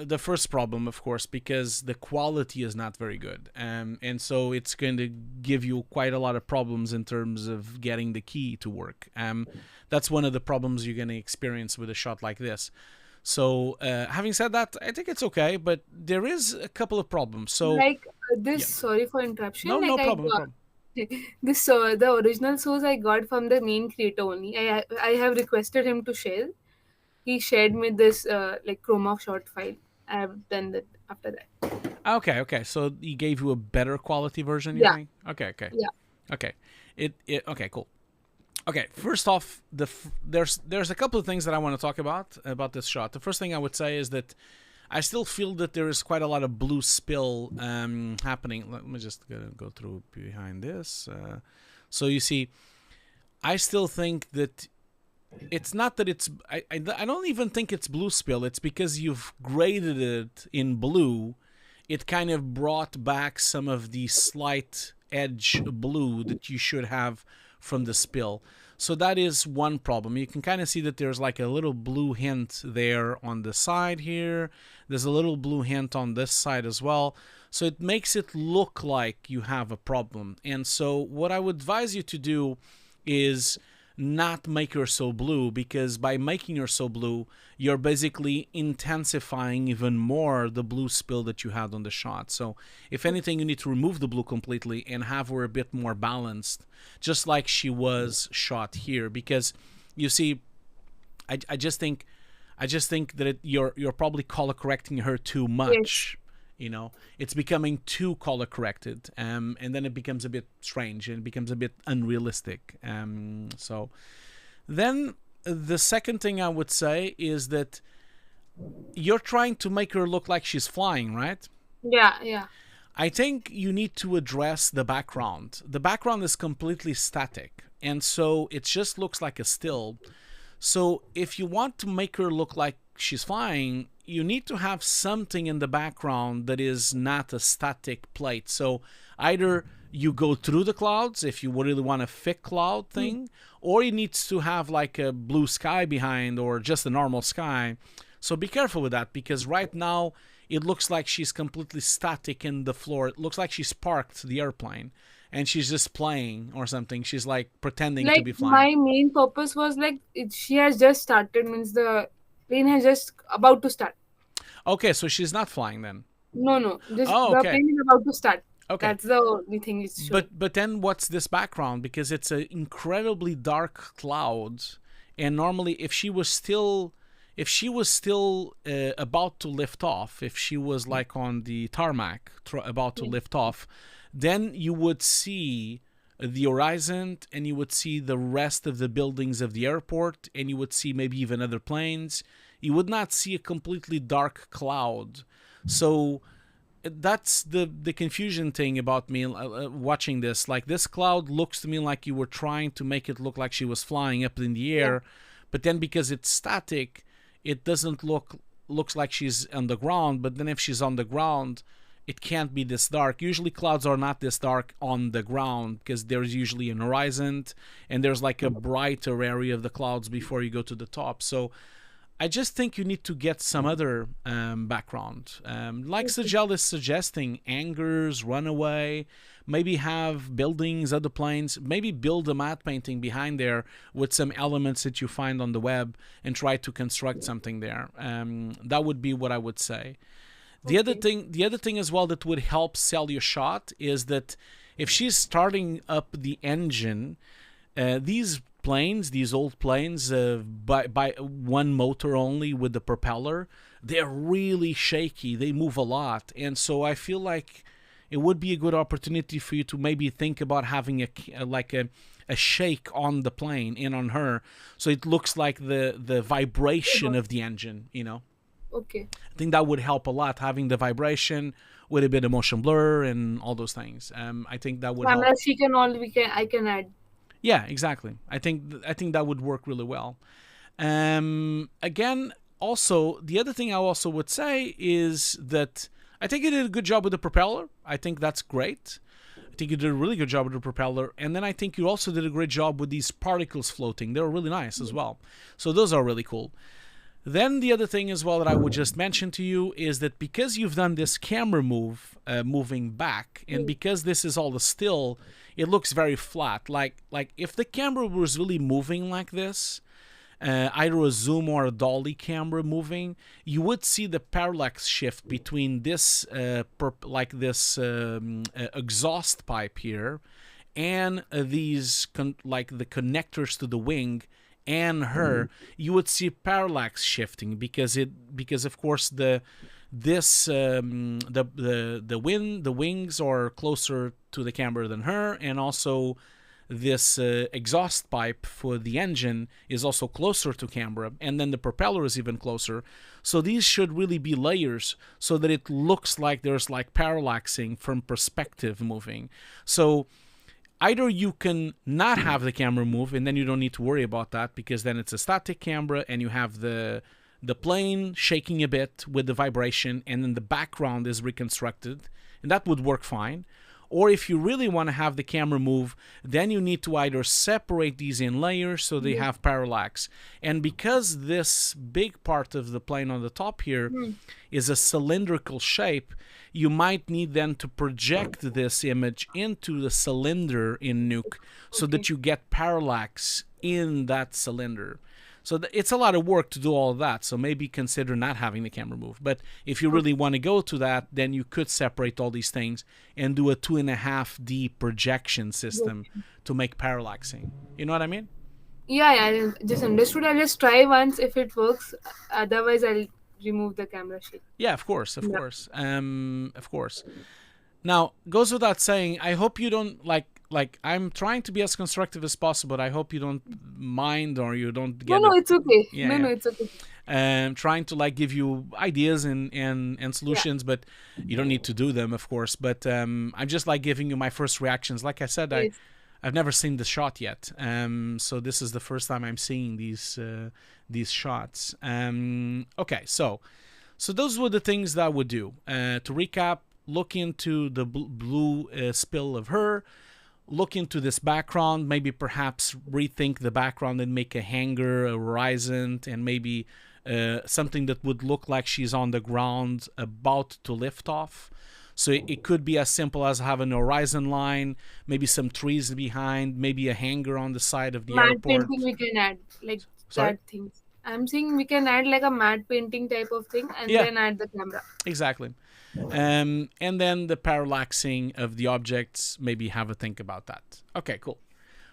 S1: the first problem, of course, because the quality is not very good, and so it's going to give you quite a lot of problems in terms of getting the key to work. That's one of the problems you're going to experience with a shot like this. So, having said that, I think it's okay, but there is a couple of problems. So,
S2: Like this,
S1: yeah,
S2: sorry for interruption.
S1: no,
S2: Like
S1: no
S2: I
S1: problem, no
S2: got
S1: problem.
S2: this the original source I got from the main creator only. I have requested him to share. He shared me this like chroma shot file. I have done that after that.
S1: Okay, okay. So he gave you a better quality version, you
S2: Yeah,
S1: think? Okay, okay,
S2: yeah.
S1: okay. It okay, cool. Okay, first off, there's a couple of things that I want to talk about this shot. The first thing I would say is that I still feel that there is quite a lot of blue spill happening. Let me just go through behind this. So you see, I still think that it's not that it's I don't even think it's blue spill. It's because you've graded it in blue. It kind of brought back some of the slight edge blue that you should have from the spill. So that is one problem. You can kind of see that there's like a little blue hint there on the side here. There's a little blue hint on this side as well. So it makes it look like you have a problem. And so what I would advise you to do is not make her so blue, because by making her so blue, you're basically intensifying even more the blue spill that you had on the shot. So if anything, you need to remove the blue completely and have her a bit more balanced, just like she was shot here. Because you see, I just think that you're probably color correcting her too
S2: Yes.
S1: much. You know, it's becoming too color corrected, and then it becomes a bit strange and it becomes a bit unrealistic. So then the second thing I would say is that you're trying to make her look like she's flying, right?
S2: Yeah, yeah.
S1: I think you need to address the background. The background is completely static, and so it just looks like a still. So if you want to make her look like she's flying, you need to have something in the background that is not a static plate. So either you go through the clouds if you really want a thick cloud thing, or it needs to have like a blue sky behind or just a normal sky. So be careful with that, because right now it looks like she's completely static in the floor. It looks like she's parked the airplane and she's just playing or something. She's like pretending to
S2: Like
S1: be flying.
S2: my main purpose was like she has just started, means the plane has just about to start.
S1: Okay, so she's not flying then.
S2: No, just
S1: Oh,
S2: the
S1: okay.
S2: plane is about to start.
S1: Okay.
S2: That's the only thing it's showing.
S1: But then what's this background? Because it's an incredibly dark cloud, and normally if she was still about to lift off, if she was like on the tarmac about to
S2: Yeah.
S1: lift off, then you would see the horizon and you would see the rest of the buildings of the airport, and you would see maybe even other planes. You would not see a completely dark cloud. So that's the confusion thing about me watching this. Like, this cloud looks to me like you were trying to make it look like she was flying up in the
S2: Yeah.
S1: air, but then because it's static, it doesn't looks like she's on the ground. But then if she's on the ground, it can't be this dark. Usually clouds are not this dark on the ground, because there's usually an horizon and there's like a brighter area of the clouds before you go to the top. So I just think you need to get some other background. Like Sajel is suggesting, angers, runaway, maybe have buildings, other planes, maybe build a matte painting behind there with some elements that you find on the web and try to construct something there. That would be what I would say.
S2: Okay.
S1: The other thing as well that would help sell your shot is that if she's starting up the engine, these old planes, by one motor only with the propeller, they're really shaky. They move a lot, and so I feel like it would be a good opportunity for you to maybe think about having a shake on the plane and on her, so it looks like the vibration of the engine.
S2: Okay.
S1: I think that would help a lot, having the vibration with a bit of motion blur and all those things. I think that would help.
S2: Camera she can all we can I can add.
S1: Yeah, exactly. I think that would work really well. Again, also the other thing I also would say is that I think you did a good job with the propeller. I think that's great. I think you did a really good job with the propeller, and then I think you also did a great job with these particles floating. They were really nice as well. So those are really cool. Then the other thing as well that I would just mention to you is that because you've done this camera move, moving back, and because this is all the still, it looks very flat. Like if the camera was really moving like this, either a zoom or a dolly camera moving, you would see the parallax shift between this exhaust pipe here and these like the connectors to the wing and her. You would see parallax shifting because of course the wings are closer to the camera than her, and also this exhaust pipe for the engine is also closer to camera, and then the propeller is even closer. So these should really be layers so that it looks like there's like parallaxing from perspective moving. So either you can not have the camera move, and then you don't need to worry about that, because then it's a static camera and you have the plane shaking a bit with the vibration, and then the background is reconstructed, and that would work fine. Or if you really want to have the camera move, then you need to either separate these in layers so they have parallax. And because this big part of the plane on the top here is a cylindrical shape, you might need then to project this image into the cylinder in Nuke so that you get parallax in that cylinder. So it's a lot of work to do all of that. So maybe consider not having the camera move. But if you really want to go to that, then you could separate all these things and do a 2.5D projection system to make parallaxing. You know what I mean?
S2: Yeah, I just understood. I'll just try once if it works. Otherwise, I'll remove the camera shake.
S1: Yeah, of course, of
S2: Yeah.
S1: course, of course. Now, goes without saying, I hope you don't like I'm trying to be as constructive as possible, but I hope you don't mind or you don't
S2: No,
S1: get
S2: no,
S1: it.
S2: it's okay.
S1: Yeah,
S2: No,
S1: yeah.
S2: no, it's okay.
S1: Trying to like give you ideas and
S2: Yeah.
S1: solutions, but you don't need to do them, of course. But I'm just like giving you my first reactions. Like I said,
S2: Yes.
S1: I've never seen the shot yet, so this is the first time I'm seeing these shots. Okay, so those were the things that I would do. To recap, look into the blue spill of her, look into this background, maybe perhaps rethink the background and make a hanger, a horizon, and maybe something that would look like she's on the ground about to lift off. So it could be as simple as having a horizon line, maybe some trees behind, maybe a hanger on the side of the
S2: Matte
S1: airport.
S2: painting we can add, like
S1: Sorry?
S2: that things. I'm saying we can add like a matte painting type of thing and
S1: Yeah,
S2: then add the camera.
S1: exactly. And then the parallaxing of the objects, maybe have a think about that. Okay, cool.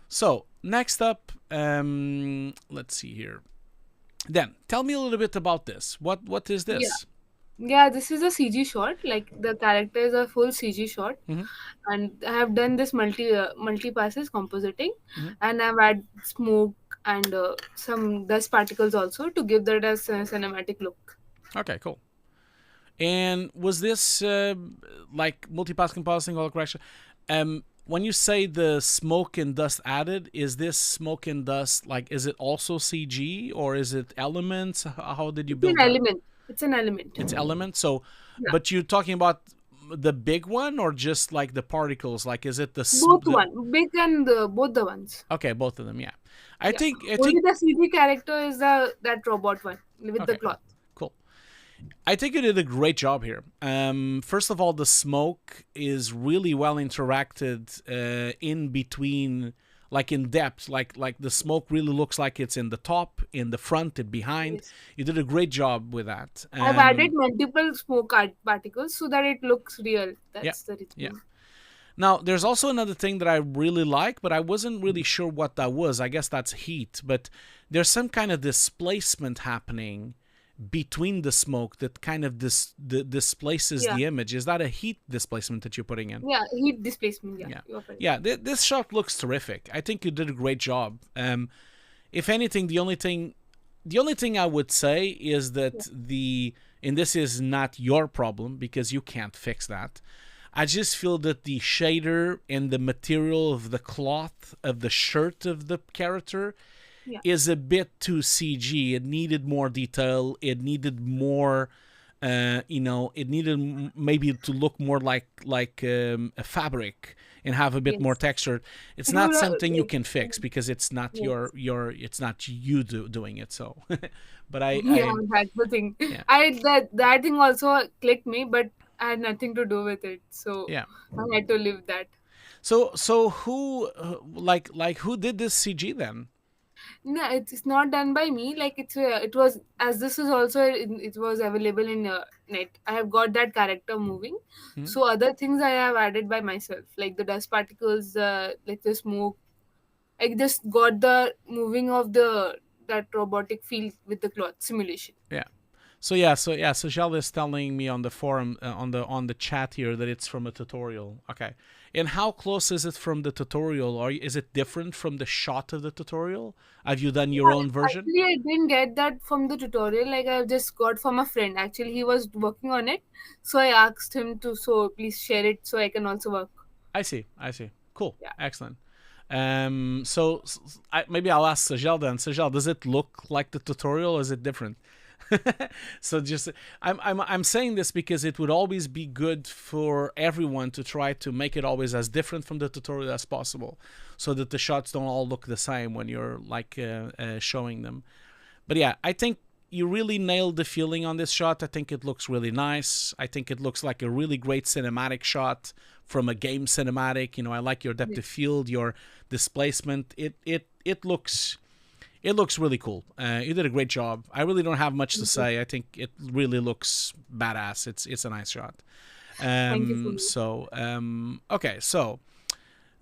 S1: So next up, let's see here. Then tell me a little bit about this. What is
S2: Yeah.
S1: this?
S2: Yeah, this is a CG shot. Like the characters are full CG shot,
S1: Mm-hmm.
S2: and I have done this multi passes compositing,
S1: Mm-hmm.
S2: and I've added smoke and some dust particles also to give that as a cinematic look.
S1: Okay, cool. And was this like multipass compositing color correction? When you say the smoke and dust added, is this smoke and dust like, is it also CG or is it elements? How did you
S2: It's an
S1: build that?
S2: element. It's an element.
S1: It's elements. So,
S2: Yeah.
S1: but you're talking about the big one or just like the particles? Like, is it the
S2: Both one, big and both the ones.
S1: Okay, both of them. Yeah, I
S2: Yeah.
S1: think
S2: Only the CG character is that robot one with
S1: Okay.
S2: the cloth.
S1: Cool. I think you did a great job here. First of all, the smoke is really well interacted in between, like in depth. Like the smoke really looks like it's in the top, in the front, and behind.
S2: Yes.
S1: You did a great job with that.
S2: I've added multiple smoke particles so that it looks real. That's the reason.
S1: Yeah. Now, there's also another thing that I really like, but I wasn't really sure what that was. I guess that's heat, but there's some kind of displacement happening between the smoke that kind of displaces
S2: Yeah.
S1: the image. Is that a heat displacement that you're putting in?
S2: Yeah, heat displacement. Yeah.
S1: Yeah.
S2: You're correct.
S1: Yeah, this shot looks terrific. I think you did a great job. If anything, the only thing I would say is that and this is not your problem because you can't fix that. I just feel that the shader and the material of the cloth of the shirt of the character is a bit too CG. It needed more detail. It needed more, it needed maybe to look more like a fabric and have a bit more texture. It's not something you can fix because it's not it's not you doing it. So, but
S2: that's the thing. That thing also clicked me, but I had nothing to do with it, so
S1: yeah.
S2: I had to leave that.
S1: So who who did this CG then?
S2: No, it's not done by me. Like it was, as this is also it was available in net. I have got that character moving. So other things I have added by myself, like the dust particles, like the smoke. I just got the moving of that robotic feel with the cloth simulation.
S1: Yeah. So Shell is telling me on the forum on the chat here that it's from a tutorial. Okay. And how close is it from the tutorial? Or is it different from the shot of the tutorial? Have you done your own version?
S2: Actually, I didn't get that from the tutorial. Like I just got from a friend. Actually, he was working on it, so I asked him to please share it so I can also work.
S1: I see. Cool.
S2: Yeah.
S1: Excellent. So maybe I'll ask Sajel then. Sajel, does it look like the tutorial or is it different? So just I'm saying this because it would always be good for everyone to try to make it always as different from the tutorial as possible, so that the shots don't all look the same when you're like showing them. But yeah, I think you really nailed the feeling on this shot. I think it looks really nice. I think it looks like a really great cinematic shot from a game cinematic. I like your depth of field, your displacement. It looks really cool. You did a great job. I really don't have much to say. I think it really looks badass. It's a nice shot.
S2: Thank you
S1: so okay, so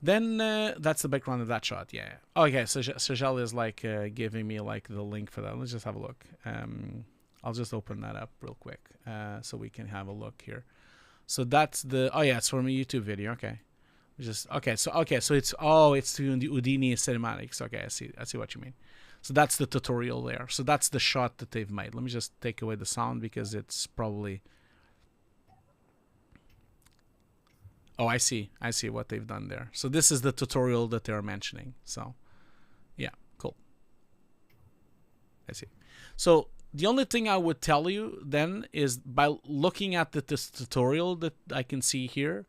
S1: then that's the background of that shot. Yeah. Okay, so Sajal is like giving me like the link for that. Let's just have a look. I'll just open that up real quick so we can have a look here. So that's it's from a YouTube video. Okay. So it's to the Houdini cinematics. Okay, I see what you mean. So that's the tutorial there. So that's the shot that they've made. Let me just take away the sound because it's probably... Oh, I see what they've done there. So this is the tutorial that they're mentioning. So, yeah, cool. I see. So the only thing I would tell you then is by looking at this tutorial that I can see here,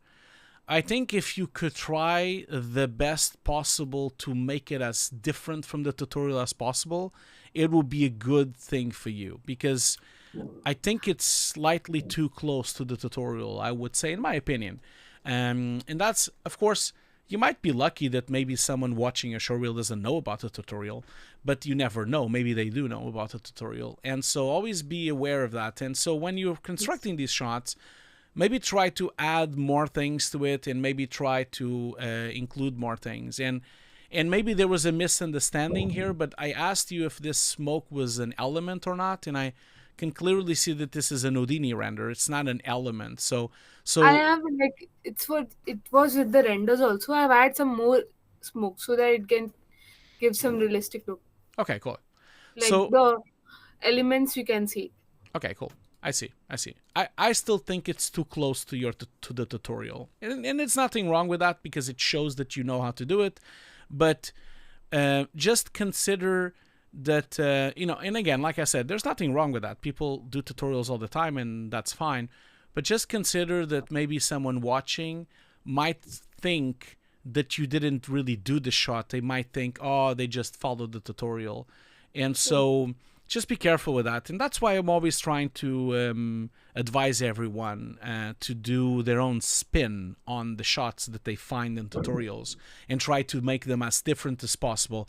S1: I think if you could try the best possible to make it as different from the tutorial as possible, it will be a good thing for you, because I think it's slightly too close to the tutorial, I would say, in my opinion. And that's, of course, you might be lucky that maybe someone watching a showreel doesn't know about the tutorial, but you never know. Maybe they do know about the tutorial. And so always be aware of that. And so when you're constructing these shots, maybe try to add more things to it, and maybe try to include more things. And maybe there was a misunderstanding here, but I asked you if this smoke was an element or not, and I can clearly see that this is an Houdini render. It's not an element. So
S2: I have like it was with the renders also. I've added some more smoke so that it can give some realistic look.
S1: okay, cool.
S2: Like
S1: So
S2: the elements you can see.
S1: okay, cool. I see. I still think it's too close to to the tutorial, and it's nothing wrong with that, because it shows that you know how to do it. But just consider that and again, like I said, there's nothing wrong with that. People do tutorials all the time, and that's fine. But just consider that maybe someone watching might think that you didn't really do the shot. They might think, oh, they just followed the tutorial, and so just be careful with that. And that's why I'm always trying to advise everyone to do their own spin on the shots that they find in tutorials, and try to make them as different as possible.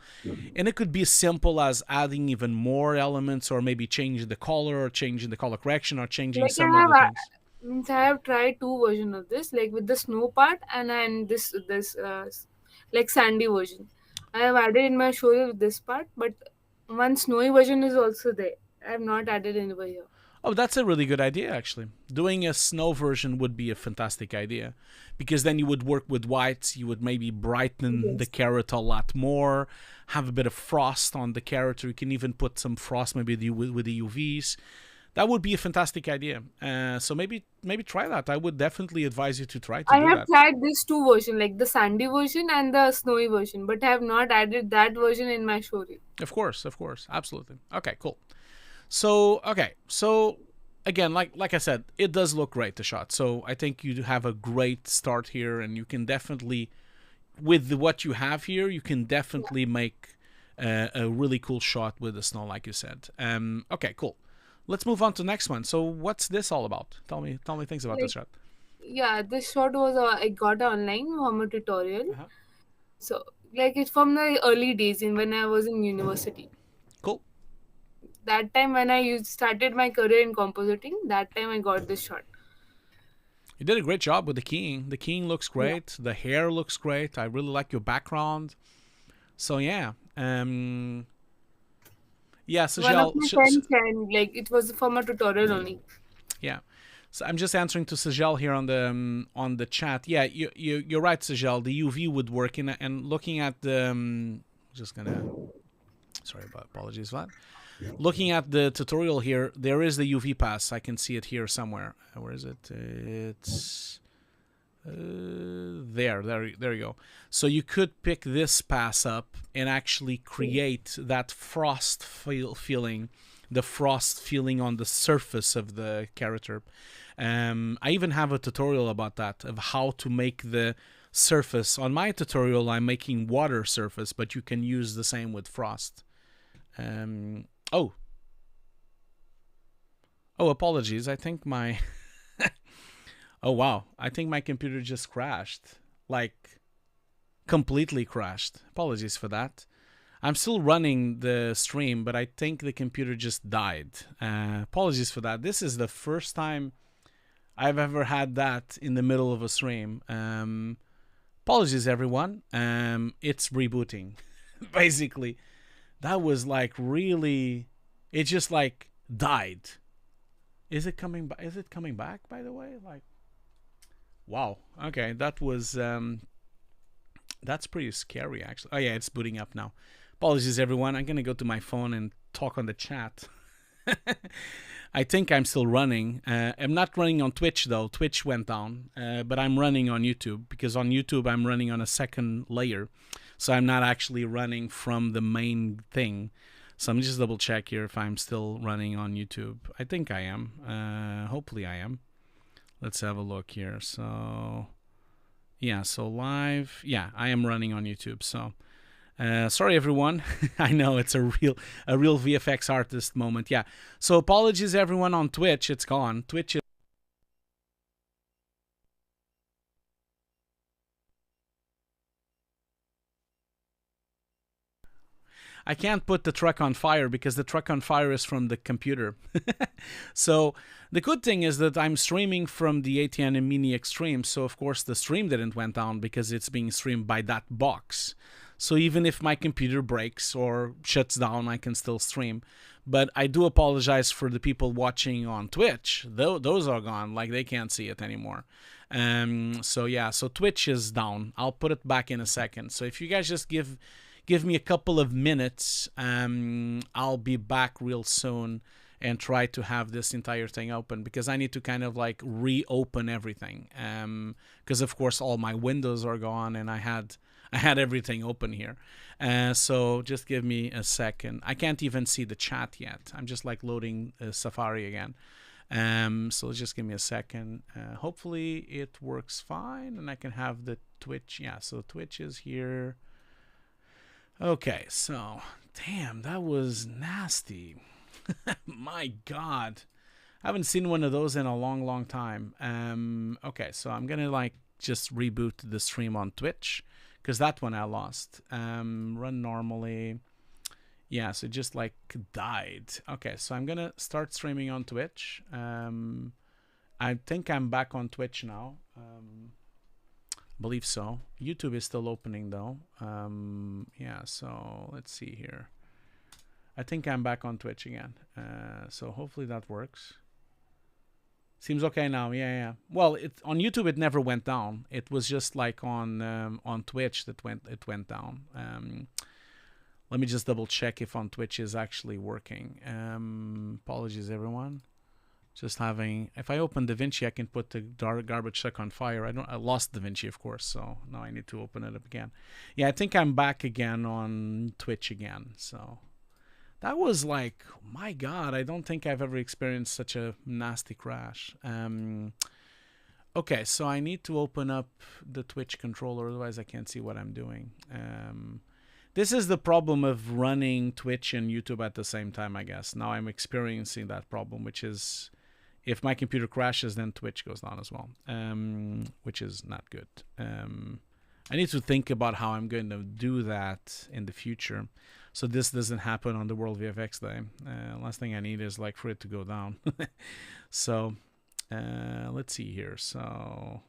S1: And it could be as simple as adding even more elements, or maybe changing the color, or changing the color correction, or changing
S2: Like
S1: some of the things.
S2: I have tried two versions of this, like with the snow part and this like sandy version. I have added in my showreel with this part, but one snowy version is also there. I have not added anywhere here.
S1: Oh, that's a really good idea, actually. Doing a snow version would be a fantastic idea, because then you would work with whites, you would maybe brighten the
S2: Yes.
S1: character a lot more, have a bit of frost on the character. You can even put some frost maybe with the UVs. That would be a fantastic idea. So maybe try that. I would definitely advise you to try to
S2: I
S1: do
S2: have
S1: that.
S2: tried these two versions, like the sandy version and the snowy version, but I have not added that version in my showreel.
S1: Of course, absolutely. Okay, cool. So again, like I said, it does look great, the shot. So I think you have a great start here, and you can definitely, with what you have here, you can definitely make a really cool shot with the snow, like you said. Okay, cool. Let's move on to the next one. So what's this all about? Tell me things about this
S2: Like,
S1: shot.
S2: yeah, this shot was I got online from a tutorial.
S1: Uh-huh.
S2: So, like, it's from the early days in when I was in university.
S1: Cool.
S2: That time when I started my career in compositing, that time I got this shot.
S1: You did a great job with the keying. The keying looks
S2: Yeah.
S1: great. The hair looks great. I really like your background. So yeah, yeah,
S2: One of
S1: Sajal.
S2: my friends and like it was from a tutorial only.
S1: Yeah. So I'm just answering to Sajal here on the chat. Yeah, you're right, Sajal. The UV would work in, and looking at the just gonna sorry about apologies for that. Looking at the tutorial here, there is the UV pass. I can see it here somewhere. Where is it? It's there you go. So you could pick this pass up and actually create that frost feeling, the frost feeling on the surface of the character. I even have a tutorial about that, of how to make the surface. On my tutorial, I'm making water surface, but you can use the same with frost. Oh, apologies. I think my oh wow, I think my computer just crashed, like completely crashed. Apologies for that. I'm still running the stream, but I think the computer just died. Apologies for that. This is the first time I've ever had that in the middle of a stream. Apologies, everyone. It's rebooting. Basically, that was like really. It just like died. Is it coming back? Is it coming back? By the way, like, wow. Okay, that was that's pretty scary, actually. Oh yeah, it's booting up now. Apologies, everyone. I'm gonna go to my phone and talk on the chat. I think I'm still running. I'm not running on Twitch though. Twitch went down, but I'm running on YouTube, because on YouTube I'm running on a second layer, so I'm not actually running from the main thing. So I'm just double check here if I'm still running on YouTube. I think I am. Hopefully I am. Let's have a look here. So yeah, so live. Yeah, I am running on YouTube. So sorry everyone. I know it's a real VFX artist moment. Yeah. So apologies everyone on Twitch. It's gone. Twitch is I can't put the truck on fire because the truck on fire is from the computer. So the good thing is that I'm streaming from the ATN Mini Extreme. So of course the stream didn't went down because it's being streamed by that box. So even if my computer breaks or shuts down, I can still stream. But I do apologize for the people watching on Twitch. Those are gone. Like they can't see it anymore. So yeah, so Twitch is down. I'll put it back in a second. So if you guys just give me a couple of minutes, I'll be back real soon and try to have this entire thing open because I need to kind of like reopen everything. Because of course all my windows are gone and I had everything open here. So just give me a second. I can't even see the chat yet. I'm just like loading Safari again. So just give me a second. Hopefully it works fine and I can have the Twitch. Yeah, so Twitch is here. Okay, so damn, that was nasty. My God, I haven't seen one of those in a long time. Okay, so I'm gonna like just reboot the stream on Twitch because that one I lost. Run normally. Yeah, so it just like died. Okay, so I'm gonna start streaming on Twitch. I think I'm back on Twitch now. Believe so. YouTube is still opening though. Yeah, so let's see here. I think I'm back on Twitch again. So hopefully that works. Seems okay now. Yeah. Well, on YouTube it never went down. It was just like on Twitch that it went down. Let me just double check if on Twitch is actually working. Apologies everyone. Just having, if I open DaVinci, I can put the garbage truck on fire. I lost DaVinci, of course, so now I need to open it up again. Yeah, I think I'm back again on Twitch again. So that was like, my God, I don't think I've ever experienced such a nasty crash. Okay, so I need to open up the Twitch controller, otherwise I can't see what I'm doing. This is the problem of running Twitch and YouTube at the same time, I guess. Now I'm experiencing that problem, which is if my computer crashes, then Twitch goes down as well, which is not good. I need to think about how I'm going to do that in the future so this doesn't happen on the World VFX Day. Last thing I need is like for it to go down. So let's see here. So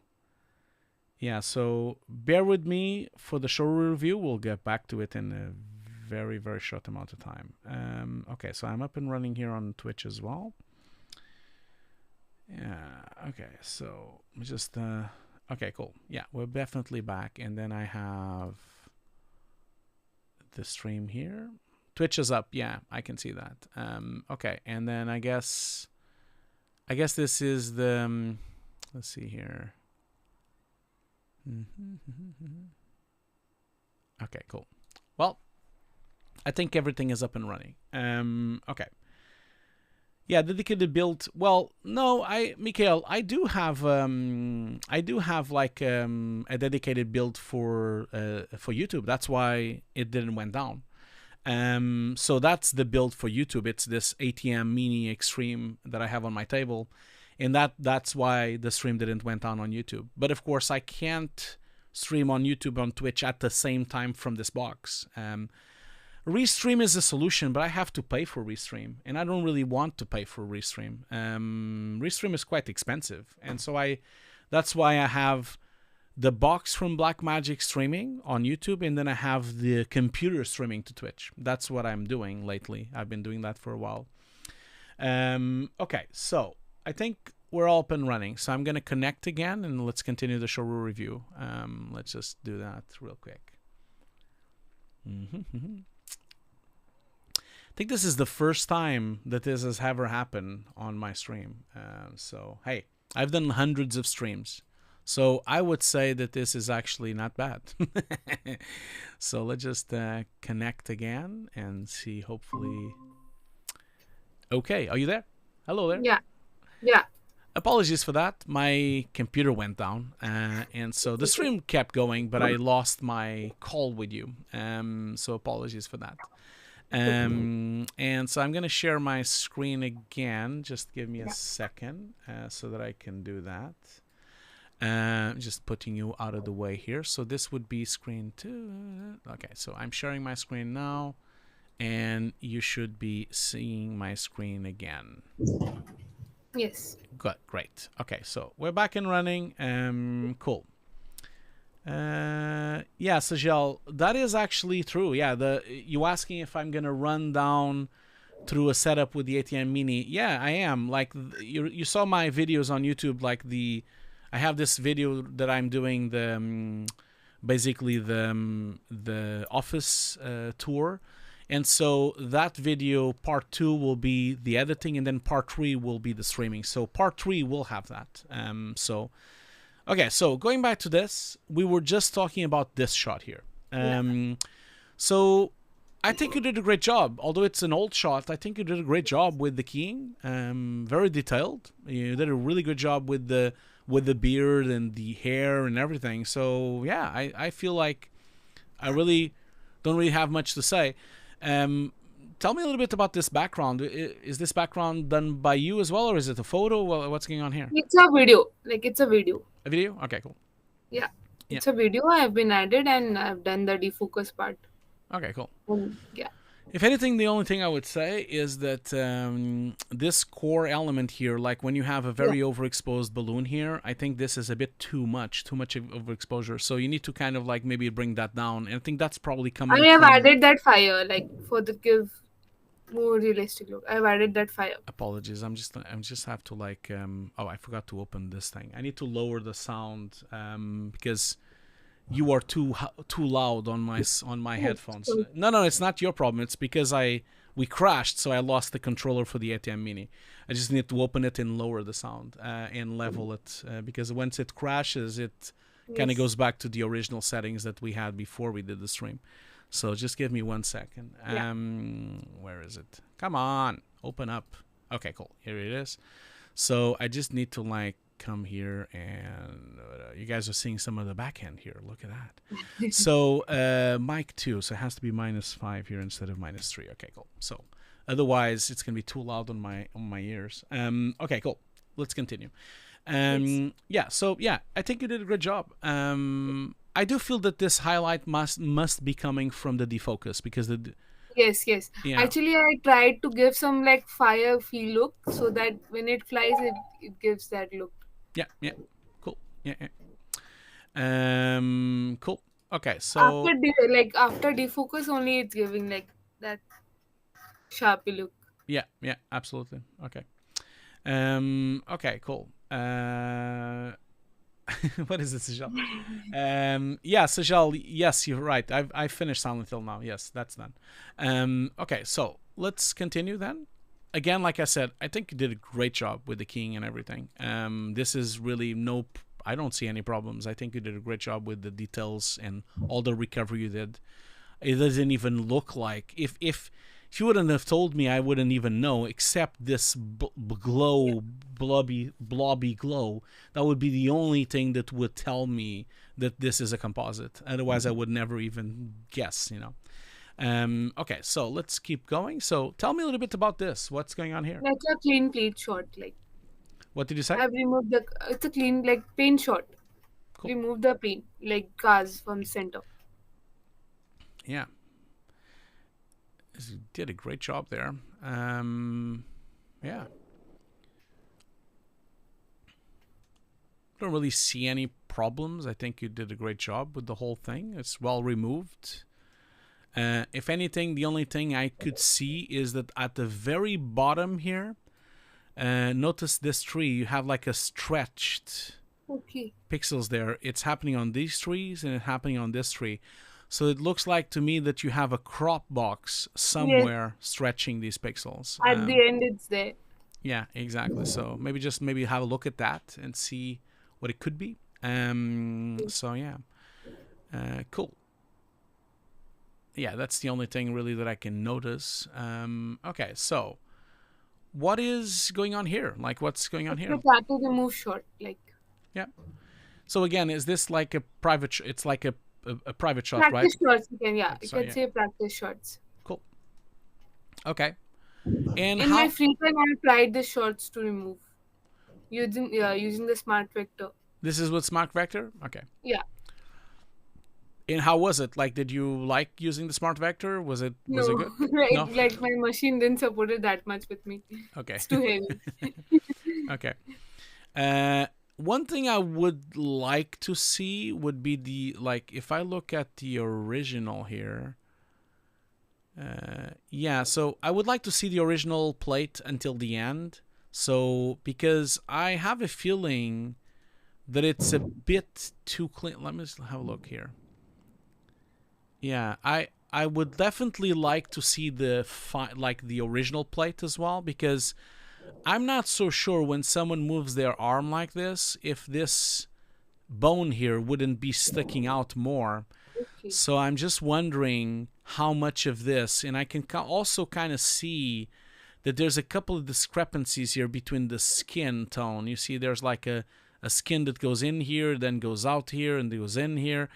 S1: yeah, so bear with me for the showreel review. We'll get back to it in a very short amount of time. Okay, so I'm up and running here on Twitch as well. Yeah, okay, so just okay, cool. Yeah, we're definitely back, and then I have the stream here. Twitch is up. Yeah, I can see that. Okay, and then I guess this is the let's see here. Okay, cool. Well, I think everything is up and running. Okay. Yeah, dedicated build. Well, no, Mikhail, I do have like a dedicated build for YouTube. That's why it didn't went down. So that's the build for YouTube. It's this ATM Mini Extreme that I have on my table, and that's why the stream didn't went down on YouTube. But of course, I can't stream on YouTube on Twitch at the same time from this box. Restream is a solution, but I have to pay for Restream, and I don't really want to pay for Restream. Restream is quite expensive, and so that's why I have the box from Blackmagic streaming on YouTube, and then I have the computer streaming to Twitch. That's what I'm doing lately. I've been doing that for a while. Okay, so I think we're all up and running. So I'm going to connect again, and let's continue the showreel review. Let's just do that real quick. I think this is the first time that this has ever happened on my stream. So, hey, I've done hundreds of streams. So I would say that this is actually not bad. So let's just connect again and see, hopefully. Okay, are you there? Hello there.
S2: Yeah. Yeah.
S1: Apologies for that. My computer went down, and so the stream kept going, but I lost my call with you. So apologies for that. And so I'm going to share my screen again. Just give me a second so that I can do that. Just putting you out of the way here. So this would be screen 2. Okay, so I'm sharing my screen now, and you should be seeing my screen again.
S2: Yes.
S1: Good, great. Okay, so we're back and running. Cool. Yeah, Sajal, that is actually true. Yeah, you asking if I'm gonna run down through a setup with the ATM Mini. Yeah, I am. Like you saw my videos on YouTube. Like I have this video that I'm doing basically the office tour. And so that video, part 2 will be the editing, and then part 3 will be the streaming. So part 3 will have that. Okay, so going back to this, we were just talking about this shot here. So I think you did a great job. Although it's an old shot, I think you did a great job with the keying. Very detailed. You did a really good job with the beard and the hair and everything. So yeah, I feel like I really don't really have much to say. Tell me a little bit about this background. Is this background done by you as well, or is it a photo? What's going on here?
S2: It's a video. Like it's a video.
S1: A video? Okay, cool.
S2: Yeah. It's a video. I've been added and I've done the defocus part.
S1: Okay, cool.
S2: Yeah.
S1: If anything, the only thing I would say is that this core element here, like when you have a very overexposed balloon here, I think this is a bit too much overexposure. So you need to kind of like maybe bring that down. And I think that's probably coming
S2: I have added that fire, like for the give more realistic look. I've added that fire.
S1: Apologies, I'm just have to like oh, I forgot to open this thing. I need to lower the sound because you are too loud on my headphones. No, it's not your problem. It's because we crashed, so I lost the controller for the ATM Mini. I just need to open it and lower the sound and level it because once it crashes, it kind of goes back to the original settings that we had before we did the stream. So just give me 1 second. Where is it? Come on, open up. Okay, cool. Here it is. So I just need to like come here, and you guys are seeing some of the back end here. Look at that. So mic 2, so it has to be -5 here instead of -3. Okay, cool. So otherwise it's gonna be too loud on my ears. Okay, cool. Let's continue. Yeah, so yeah, I think you did a great job. I do feel that this highlight must be coming from the defocus because the
S2: Yes.
S1: Yeah.
S2: Actually, I tried to give some like fire feel look so that when it flies, it gives that look.
S1: Yeah. Cool. Yeah. Cool. Okay, so
S2: after defocus only, it's giving like that sharpy look.
S1: Yeah, absolutely. Okay. Okay, cool. What is it, Sajal? Yeah, Sajal, yes, you're right. I've finished Silent Hill now. Yes, that's done. Okay, so let's continue then. Again, like I said, I think you did a great job with the keying and everything. This is really I don't see any problems. I think you did a great job with the details and all the recovery you did. It doesn't even look like if you wouldn't have told me, I wouldn't even know. Except this blobby glow, that would be the only thing that would tell me that this is a composite. Otherwise, I would never even guess. Okay, so let's keep going. So tell me a little bit about this. What's going on here?
S2: Like a clean plate shot. Like
S1: What did you say?
S2: I've removed it's a clean like paint shot.
S1: Cool.
S2: Remove the paint like cars from the center.
S1: Yeah. You did a great job there. Yeah. Don't really see any problems. I think you did a great job with the whole thing. It's well removed. If anything, the only thing I could see is that at the very bottom here, notice this tree, you have like a stretched pixels there. It's happening on these trees and it's happening on this tree. So it looks like to me that you have a crop box somewhere stretching these pixels.
S2: At the end, it's there.
S1: Yeah, exactly. So maybe have a look at that and see what it could be. So yeah, cool. Yeah, that's the only thing really that I can notice. Okay, so what is going on here? Like, what's going on
S2: It's
S1: here?
S2: a try to remove shot. Like
S1: Yeah. So again, is this like a private? It's like a private shot, right?
S2: practice shots. You can yeah, you
S1: So
S2: can
S1: yeah,
S2: say practice shots.
S1: cool. Okay. And
S2: In my
S1: how?
S2: free time, I tried the shots to remove using the smart vector.
S1: This is with Smart Vector. Okay.
S2: Yeah.
S1: And how was it? Like, did you like using the Smart Vector? Was it
S2: No,
S1: good? No.
S2: like my machine didn't support it that much with me.
S1: Okay.
S2: It's too heavy.
S1: Okay. One thing I would like to see would be the, like, if I look at the original here. Yeah, so I would like to see the original plate until the end. So, because I have a feeling that it's a bit too clean. Let me just have a look here. Yeah, I would definitely like to see like the original plate as well, because I'm not so sure when someone moves their arm like this if this bone here wouldn't be sticking out more.
S2: Okay.
S1: So I'm just wondering how much of this, and I can also kind of see that there's a couple of discrepancies here between the skin tone. You see there's like a skin that goes in here, then goes out here, and goes in here.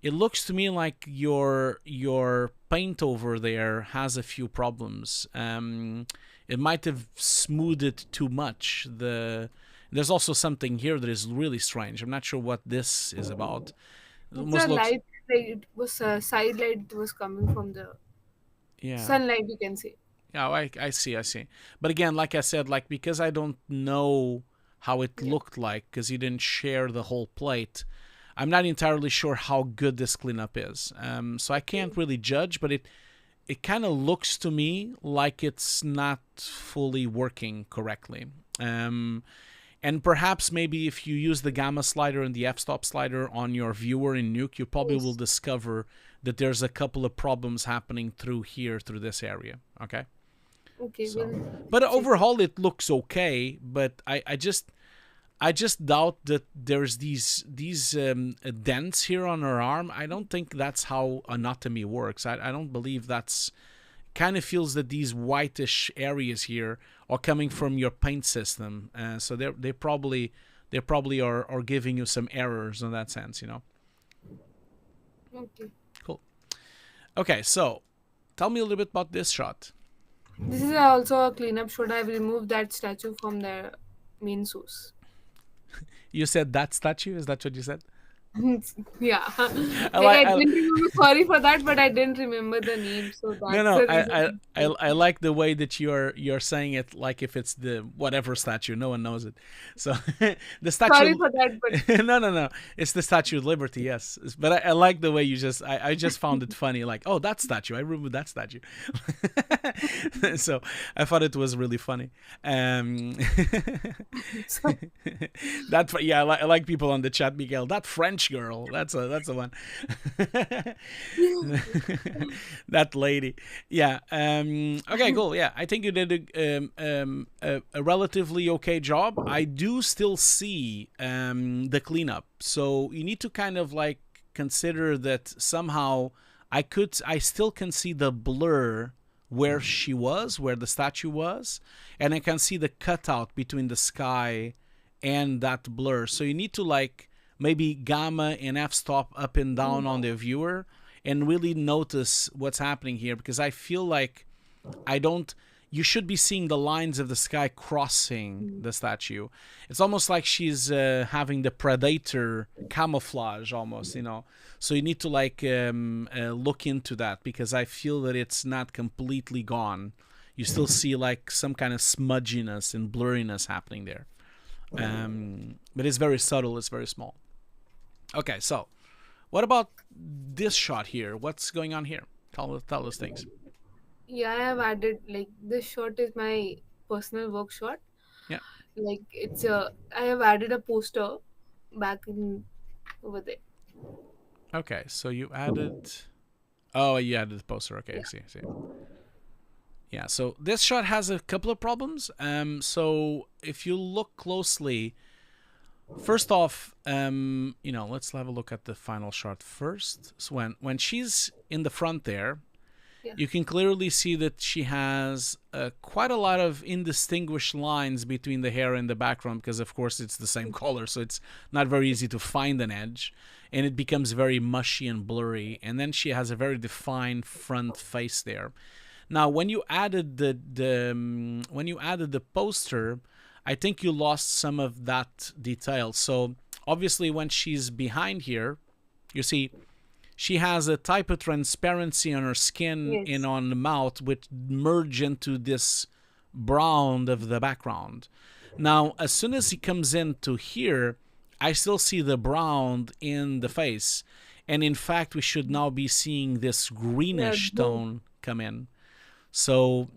S1: It looks to me like your paint over there has a few problems. It might have smoothed it too much. There's also something here that is really strange. I'm not sure what this is about. It
S2: It's
S1: almost
S2: a
S1: looks,
S2: light. Like it was a side light that was coming from the
S1: yeah.
S2: sunlight. You can say.
S1: Yeah, I see, I see. But again, like I said, like, because I don't know how it
S2: Yeah.
S1: looked like, because you didn't share the whole plate, I'm not entirely sure how good this cleanup is. So I can't really judge, but it kind of looks to me like it's not fully working correctly. And perhaps maybe if you use the gamma slider and the f-stop slider on your viewer in Nuke, you probably will
S2: Yes.
S1: discover that there's a couple of problems happening through here, through this area. Okay.
S2: Okay.
S1: So,
S2: We'll
S1: but
S2: check.
S1: overall it looks okay. But I just doubt that there's these dents here on her arm. I don't think that's how anatomy works. I don't believe that's, kind of feels that these whitish areas here are coming from your paint system. So they probably are giving you some errors in that sense. You know.
S2: Okay.
S1: Cool. Okay, so tell me a little bit about this shot.
S2: This is also a cleanup shot. I've removed that statue from the main source.
S1: You said that statue. Is that what you said?
S2: Yeah.
S1: I
S2: Like
S1: like.
S2: I didn't remember. Sorry for that, but I didn't remember the name, so
S1: No,
S2: that's
S1: no.
S2: the reason.
S1: I like the way that you're saying it, like if it's the whatever statue. No one knows it. So the
S2: Sorry
S1: statue.
S2: for that, but
S1: No, no, no. It's the Statue of Liberty. Yes, but I like the way you just. I just found it funny. Like, oh, that statue. I remember that statue. So I thought it was really funny.
S2: so,
S1: That yeah, I like people on the chat, Miguel. That French girl. That's the one. That lady. Yeah. Okay. Cool. Yeah. I think you did a relatively okay job. I do still see the cleanup, so you need to kind of like consider that somehow I still can see the blur where where the statue was, and I can see the cutout between the sky and that blur. So you need to like maybe gamma and f-stop up and down on the viewer and really notice what's happening here, because I feel like I don't. You should be seeing the lines of the sky crossing the statue. It's almost like she's having the predator camouflage, almost, you know. So you need to like look into that, because I feel that it's not completely gone. You still see like some kind of smudginess and blurriness happening there, but it's very subtle. It's very small. Okay, so what about this shot here? What's going on here? Tell us things.
S2: yeah, I have added like this shot is my personal work shot.
S1: Yeah.
S2: Like it's a I have added a poster back in over there.
S1: Okay, so you added. Oh, you added the poster. Okay, I
S2: Yeah.
S1: see. I see. Yeah, so this shot has a couple of problems. So if you look closely, First off, let's have a look at the final shot first. So when she's in the front there,
S2: Yeah.
S1: you can clearly see that she has quite a lot of indistinguished lines between the hair and the background because, of course, it's the same color, so it's not very easy to find an edge, and it becomes very mushy and blurry. And then she has a very defined front face there. Now, when you added the poster, I think you lost some of that detail. So obviously, when she's behind here, you see she has a type of transparency on her skin and
S2: Yes.
S1: on the mouth, which merge into this brown of the background. Now, as soon as he comes into here, I still see the brown in the face. And in fact, we should now be seeing this
S2: Yeah.
S1: greenish
S2: Blue.
S1: tone come in. So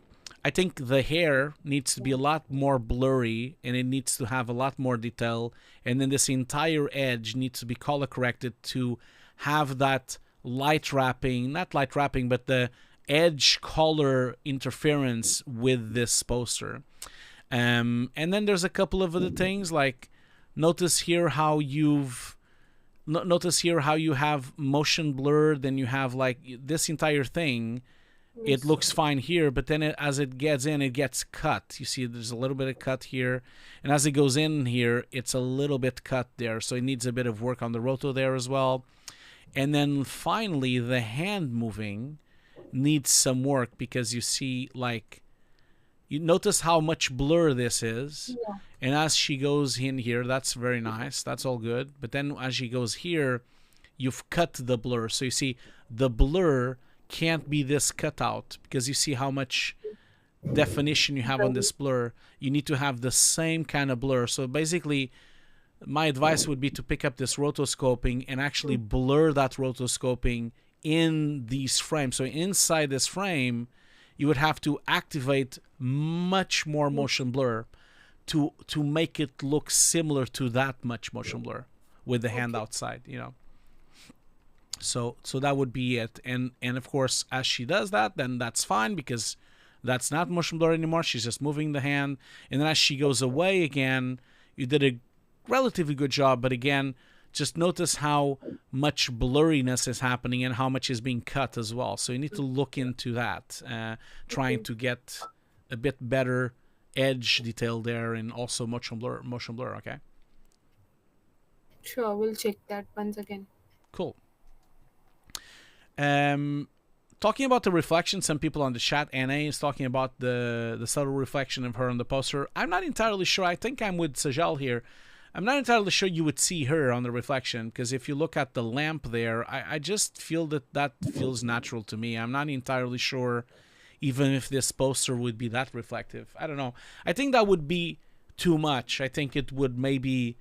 S1: I think the hair needs to be a lot more blurry and it needs to have a lot more detail. And then this entire edge needs to be color corrected to have that light wrapping, not light wrapping, but the edge color interference with this poster. And then there's a couple of other things like notice here how you have motion blur, then you have like this entire thing. It
S2: Yes.
S1: looks fine here, but then as it gets in, it gets cut. You see, there's a little bit of cut here, and as it goes in here, it's a little bit cut there. So it needs a bit of work on the roto there as well. And then finally, the hand moving needs some work because you see, like, you notice how much blur this is.
S2: Yeah.
S1: And as she goes in here, that's very nice. That's all good. But then as she goes here, you've cut the blur. So you see, the blur can't be this cut out because you see how much definition you have on
S2: Right.
S1: this blur. You need to have the same kind of blur. So basically, my advice would be to pick up this rotoscoping and actually blur that rotoscoping in these frames. So inside this frame, you would have to activate much more motion blur to make it look similar to that much motion blur with the hand
S2: Okay.
S1: outside. So that would be it. And of course, as she does that, then that's fine because that's not motion blur anymore. She's just moving the hand. And then as she goes away again, you did a relatively good job. But again, just notice how much blurriness is happening and how much is being cut as well. So you need to look into that, trying to get a bit better edge detail there and also motion blur. Motion blur. Okay,
S2: Sure, we'll check that once again.
S1: cool. Um, Talking about the reflection, some people on the chat, NA is talking about the subtle reflection of her on the poster. I'm not entirely sure. I think I'm with Sajal here. I'm not entirely sure you would see her on the reflection because if you look at the lamp there, I just feel that feels natural to me. I'm not entirely sure even if this poster would be that reflective. I don't know. I think that would be too much. I think it would maybe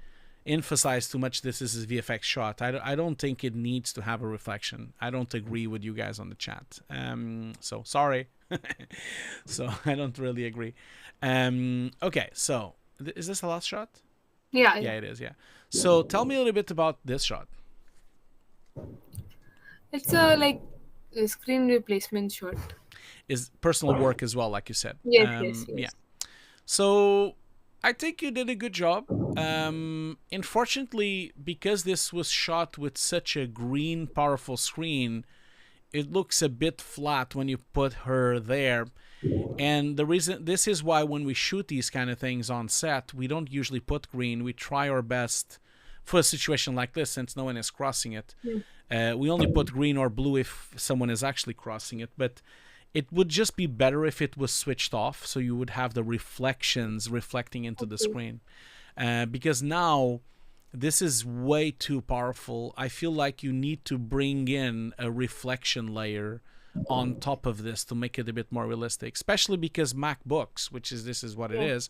S1: emphasize too much this is a VFX shot. I don't think it needs to have a reflection. I don't agree with you guys on the chat. So sorry. So I don't really agree. Okay, so is this the last shot?
S2: Yeah,
S1: Yeah,
S2: yeah.
S1: it is. Yeah. So tell me a little bit about this shot.
S2: It's a like a screen replacement shot.
S1: Is personal work as well, like you said.
S2: Yes, yes,
S1: Yeah.
S2: yes.
S1: So I think you did a good job. Unfortunately, because this was shot with such a green, powerful screen, it looks a bit flat when you put her there. And the reason this is why when we shoot these kind of things on set, we don't usually put green. We try our best for a situation like this, since no one is crossing it. We only put green or blue if someone is actually crossing it. But it would just be better if it was switched off, so you would have the reflections reflecting into the
S2: Okay.
S1: screen. Because now this is way too powerful. I feel like you need to bring in a reflection layer on top of this to make it a bit more realistic, especially because MacBooks, which is this is what it
S2: Yeah.
S1: is,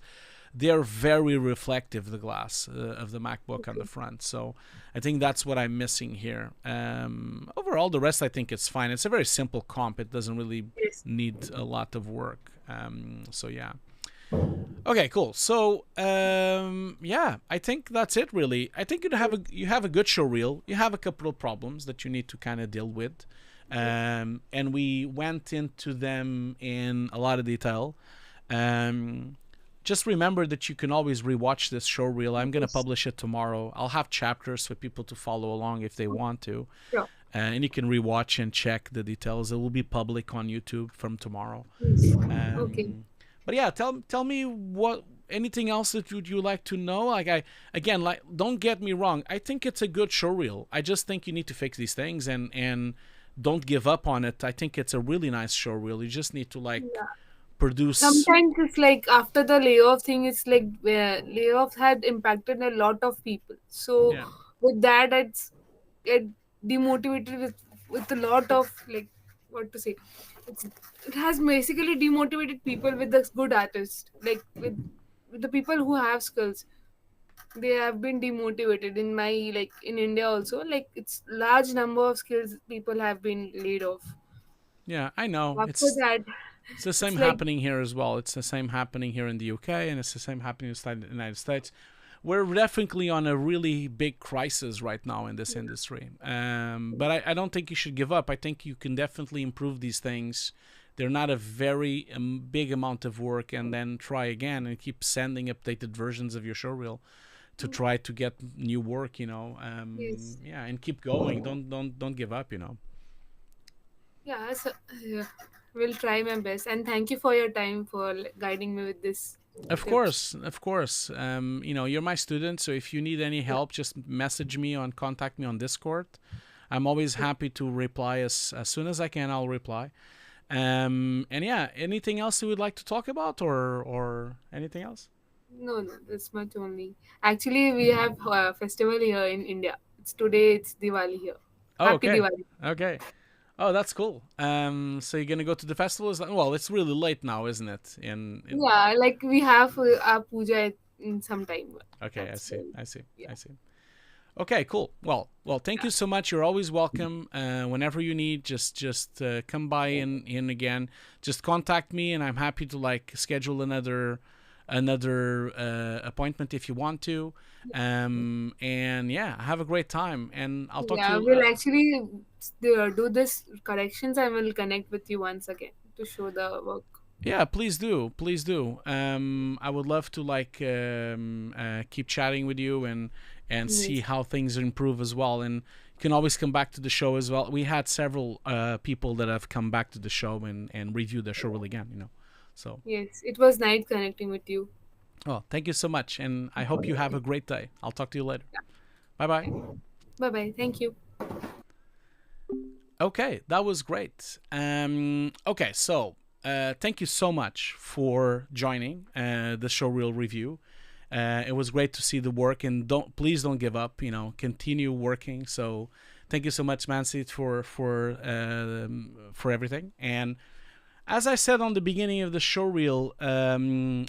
S1: they're very reflective, the glass of the MacBook on the
S2: Okay.
S1: front. So I think that's what I'm missing here. Overall, the rest I think it's fine. It's a very simple comp. It doesn't really
S2: Yes.
S1: need a lot of work. So yeah. Okay, cool. So yeah, I think that's it really. I think you have a good show reel. You have a couple of problems that you need to kind of deal with. And we went into them in a lot of detail. just remember that you can always rewatch this show reel. I'm going to
S2: Yes.
S1: publish it tomorrow. I'll have chapters for people to follow along if they want to.
S2: Sure.
S1: And you can rewatch and check the details. It will be public on YouTube from tomorrow.
S2: Yes. Okay.
S1: But yeah, tell me what anything else that you like to know. Like again, like don't get me wrong. I think it's a good show reel. I just think you need to fix these things and don't give up on it. I think it's a really nice show reel. You just need to like
S2: Yeah.
S1: produce.
S2: Sometimes it's like after the layoff thing, it's like layoff had impacted a lot of people. So
S1: Yeah.
S2: with that, it demotivated with a lot of like what to say. It has basically demotivated people with the good artists, like with the people who have skills. They have been demotivated in my like in India also. Like it's large number of skills people have been laid off.
S1: Yeah, I know.
S2: After that,
S1: It's the
S2: it's
S1: same
S2: like
S1: happening here as well. It's the same happening here in the UK, and it's the same happening in the United States. We're definitely on a really big crisis right now in this industry. But I don't think you should give up. I think you can definitely improve these things. They're not a very big amount of work, and then try again and keep sending updated versions of your showreel to try to get new work.
S2: yes.
S1: Yeah, and keep going. Don't give up.
S2: Yeah, so, yeah, will try my best. And thank you for your time for guiding me with this
S1: Of
S2: tips.
S1: course, of course. You're my student, so if you need any
S2: Yeah.
S1: help, just message me on contact me on Discord. I'm always happy to reply as soon as I can. I'll reply. And yeah, anything else you would like to talk about, or anything else?
S2: No, no, that's much only. Actually, we have a festival here in India. It's today. It's Diwali here.
S1: Oh,
S2: Happy
S1: okay,
S2: Diwali.
S1: okay. Oh, that's cool. So you're gonna go to the festival? Well, it's really late now, isn't it? In
S2: Yeah, like we have our puja in some time.
S1: Okay, I
S2: That's
S1: see,
S2: why.
S1: I see,
S2: Yeah.
S1: I see. Okay, cool. Well, thank you so much. You're always welcome. Whenever you need, just come by in again. Just contact me, and I'm happy to like schedule another appointment if you want to. And yeah, have a great time, and I'll talk to
S2: Yeah,
S1: you.
S2: we'll actually do this corrections and we'll connect with you once again to show the work.
S1: Yeah, please do, please do. I would love to like keep chatting with you and see
S2: Yes.
S1: how things improve as well. And you can always come back to the show as well. We had several people that have come back to the show and reviewed the show again. So
S2: Yes, it was nice connecting with you.
S1: well, thank you so much, and I hope you have a great day. I'll talk to you later. Bye bye.
S2: Bye bye. Thank you.
S1: Okay, that was great. Okay, so thank you so much for joining the showreel review. It was great to see the work, and please don't give up. Continue working. So thank you so much, Mansi, for everything. And as I said on the beginning of the showreel,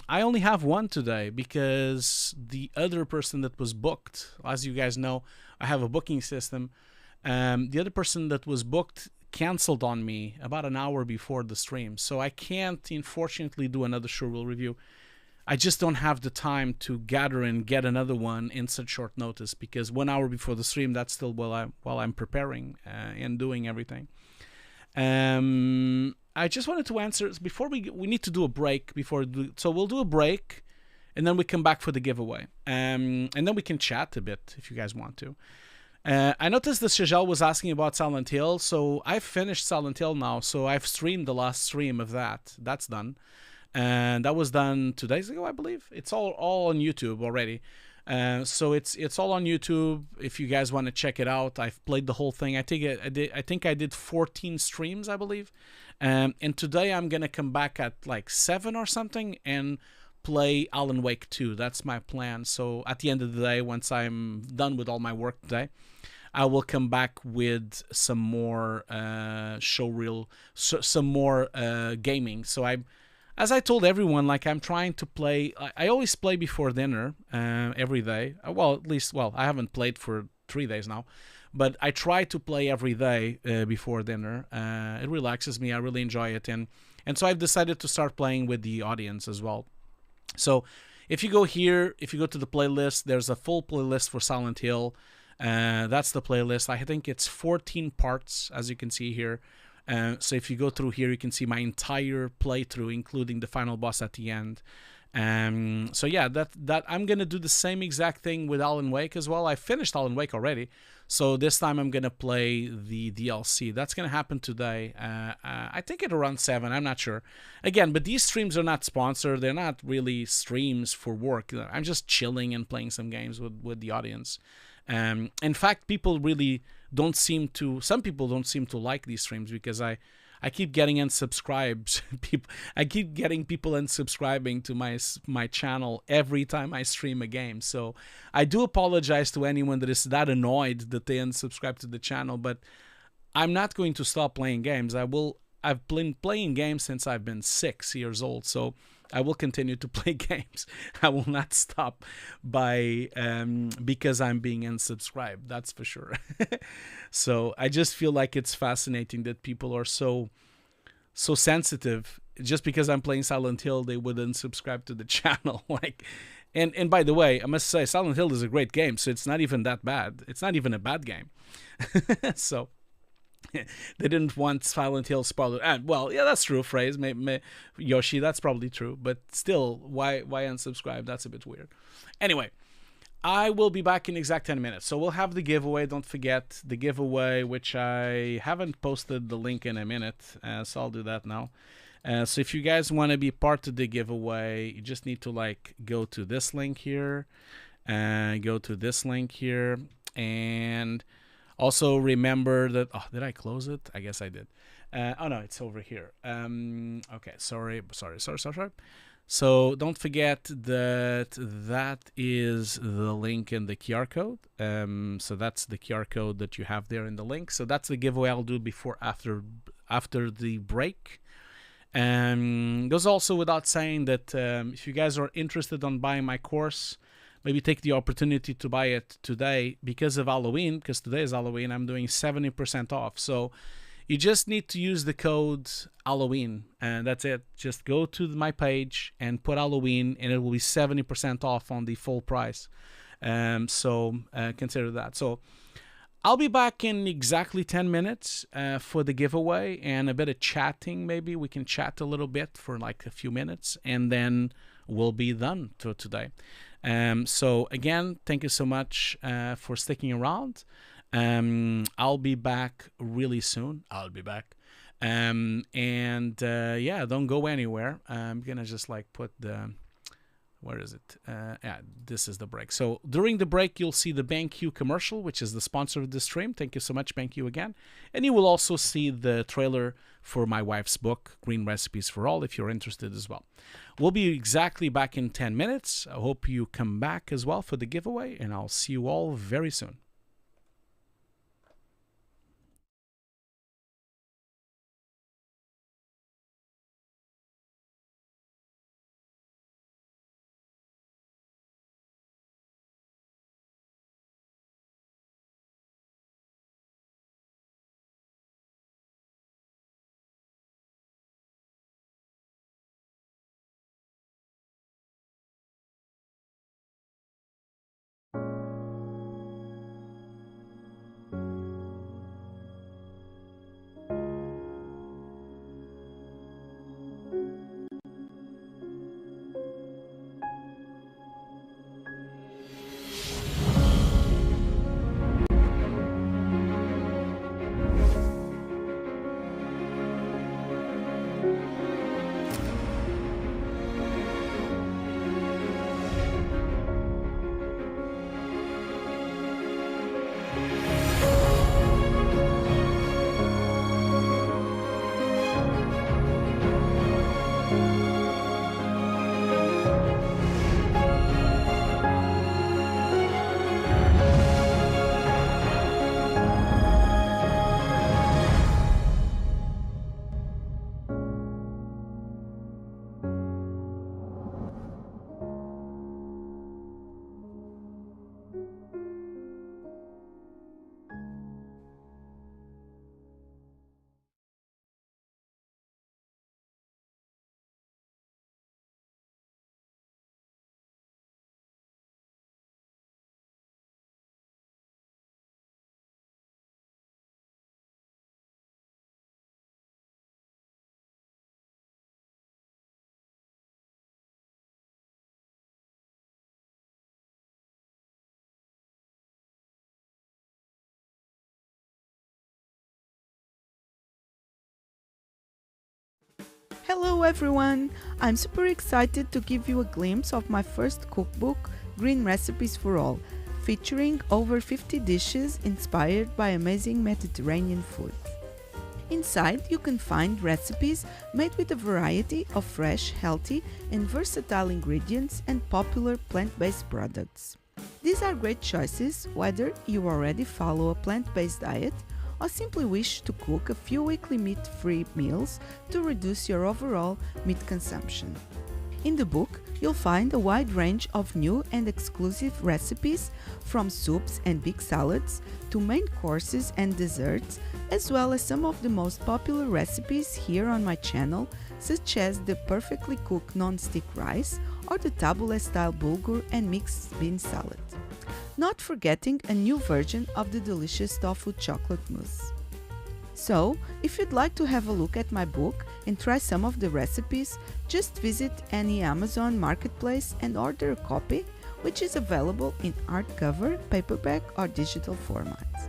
S1: I only have one today because the other person that was booked, as you guys know, I have a booking system. The other person that was booked canceled on me about an hour before the stream, so I can't unfortunately do another showreel review. I just don't have the time to gather and get another one in such short notice, because 1 hour before the stream, that's still while I'm preparing and doing everything. I just wanted to answer before we need to do a break so we'll do a break, and then we come back for the giveaway, and then we can chat a bit if you guys want to. I noticed that Shajal was asking about Silent Hill, so I've finished Silent Hill now, so I've streamed the last stream of that. That's done. And that was done 2 days ago, I believe. It's all on YouTube already. So it's all on YouTube. If you guys want to check it out, I've played the whole thing. I think I did 14 streams, I believe. And today I'm gonna come back at like 7 or something and play Alan Wake 2. That's my plan. So at the end of the day, once I'm done with all my work today, I will come back with some more some more gaming. So as I told everyone, like I'm trying to play. I always play before dinner every day. I haven't played for 3 days now, but I try to play every day before dinner. It relaxes me. I really enjoy it, and so I've decided to start playing with the audience as well. So if you go to the playlist, there's a full playlist for Silent Hill. That's the playlist. I think it's 14 parts, as you can see here. So if you go through here, you can see my entire playthrough, including the final boss at the end. So yeah, that I'm gonna do the same exact thing with Alan Wake as well. I finished Alan Wake already, so this time I'm gonna play the DLC. That's gonna happen today. I think at around 7. I'm not sure. Again, but these streams are not sponsored. They're not really streams for work. I'm just chilling and playing some games with the audience. In fact, people really don't seem to. Some people don't seem to like these streams because I keep getting unsubscribes. I keep getting people unsubscribing to my channel every time I stream a game. So I do apologize to anyone that is that annoyed that they unsubscribe to the channel. But I'm not going to stop playing games. I've been playing games since I've been 6 years old. So I will continue to play games. I will not stop by because I'm being unsubscribed. That's for sure. So I just feel like it's fascinating that people are so sensitive. Just because I'm playing Silent Hill, they would unsubscribe to the channel. Like, and by the way, I must say Silent Hill is a great game. So it's not even that bad. It's not even a bad game. So they didn't want Silent Hill spoiled. Well, yeah, that's true. Phrase, Yoshi, that's probably true. But still, why unsubscribe? That's a bit weird. Anyway, I will be back in exact 10 minutes. So we'll have the giveaway. Don't forget the giveaway, which I haven't posted the link in a minute. So I'll do that now. So if you guys want to be part of the giveaway, you just need to like go to this link here, go to this link here, and also remember that. Oh, did I close it? I guess I did. Oh no, it's over here. Okay, sorry. So don't forget that is the link in the QR code. So that's the QR code that you have there in the link. So that's the giveaway I'll do after the break. Goes also without saying that if you guys are interested on buying my course, maybe take the opportunity to buy it today because of Halloween. Because today is Halloween, I'm doing 70% off. So you just need to use the code Halloween, and that's it. Just go to my page and put Halloween, and it will be 70% off on the full price. So consider that. So I'll be back in exactly 10 minutes for the giveaway and a bit of chatting. Maybe we can chat a little bit for like a few minutes, and then we'll be done for today. So again, thank you so much for sticking around. I'll be back really soon. I'll be back. Yeah, don't go anywhere. I'm gonna just like put the, where is it? Yeah, this is the break. So during the break, you'll see the BenQ commercial, which is the sponsor of the stream. Thank you so much, BenQ, again. And you will also see the trailer for my wife's book, Green Recipes for All, if you're interested as well. We'll be exactly back in 10 minutes. I hope you come back as well for the giveaway, and I'll see you all very soon.
S3: Hello everyone! I'm super excited to give you a glimpse of my first cookbook, Green Recipes for All, featuring over 50 dishes inspired by amazing Mediterranean food. Inside, you can find recipes made with a variety of fresh, healthy, and versatile ingredients and popular plant-based products. These are great choices whether you already follow a plant-based diet or simply wish to cook a few weekly meat-free meals to reduce your overall meat consumption. In the book, you'll find a wide range of new and exclusive recipes from soups and big salads to main courses and desserts, as well as some of the most popular recipes here on my channel, such as the perfectly cooked non-stick rice or the tabbouleh-style bulgur and mixed bean salad. Not forgetting a new version of the delicious tofu chocolate mousse. So, if you'd like to have a look at my book and try some of the recipes, just visit any Amazon marketplace and order a copy, which is available in hardcover, paperback, or digital formats.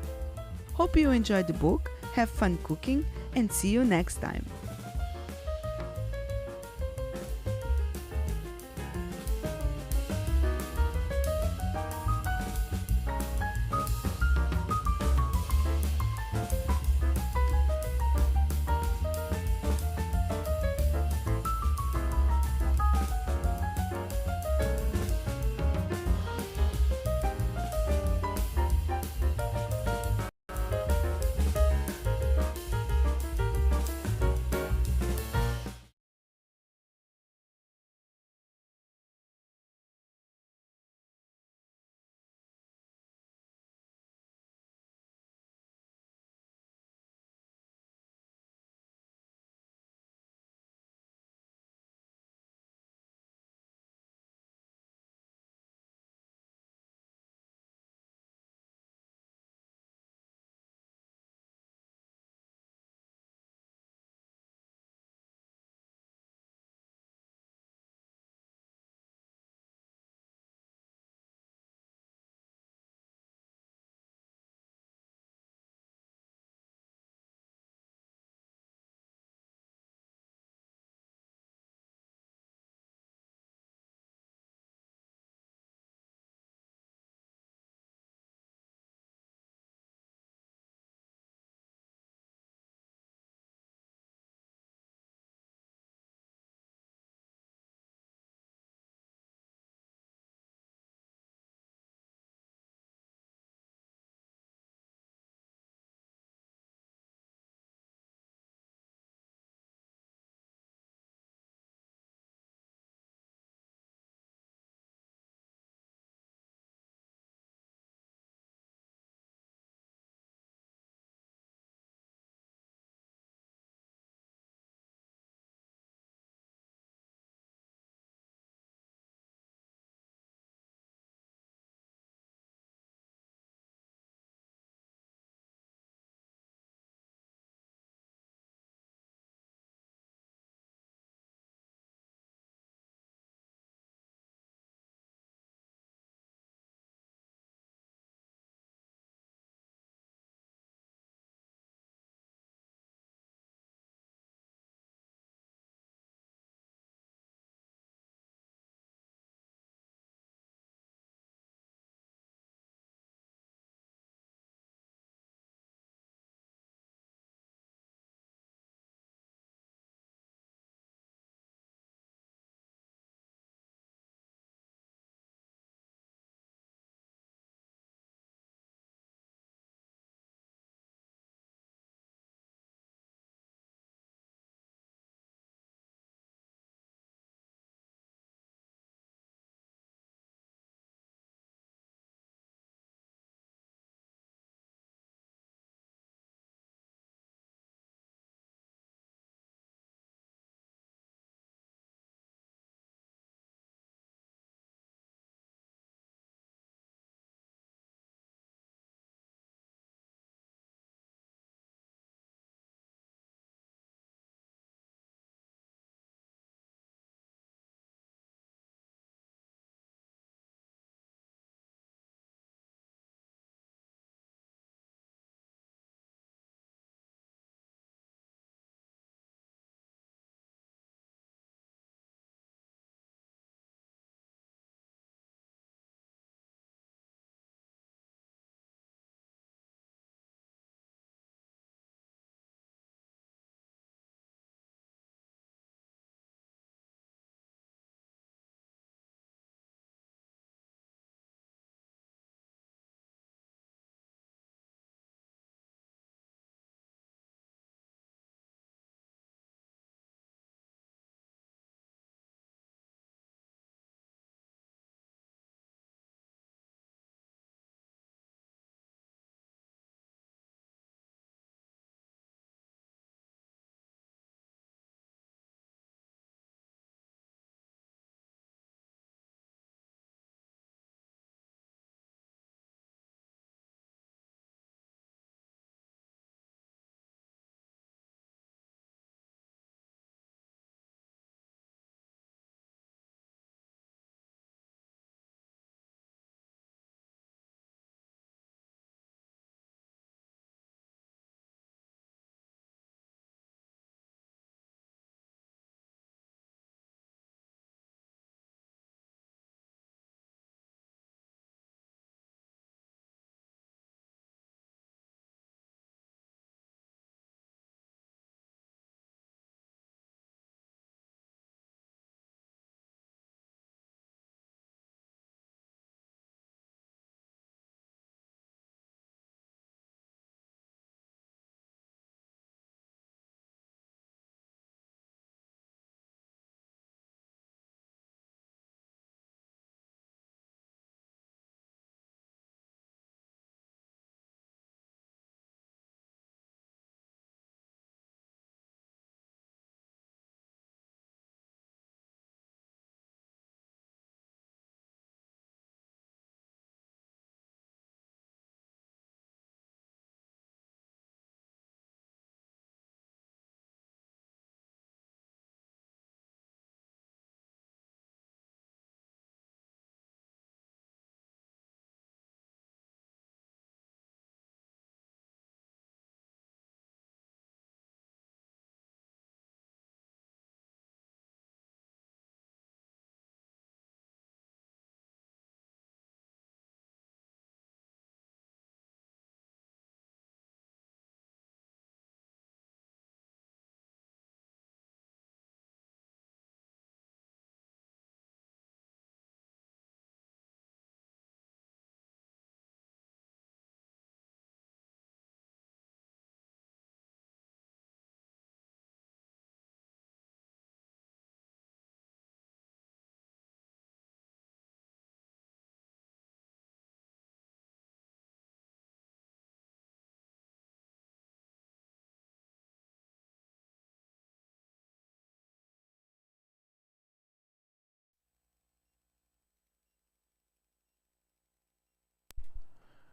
S3: Hope you enjoyed the book, have fun cooking, and see you next time.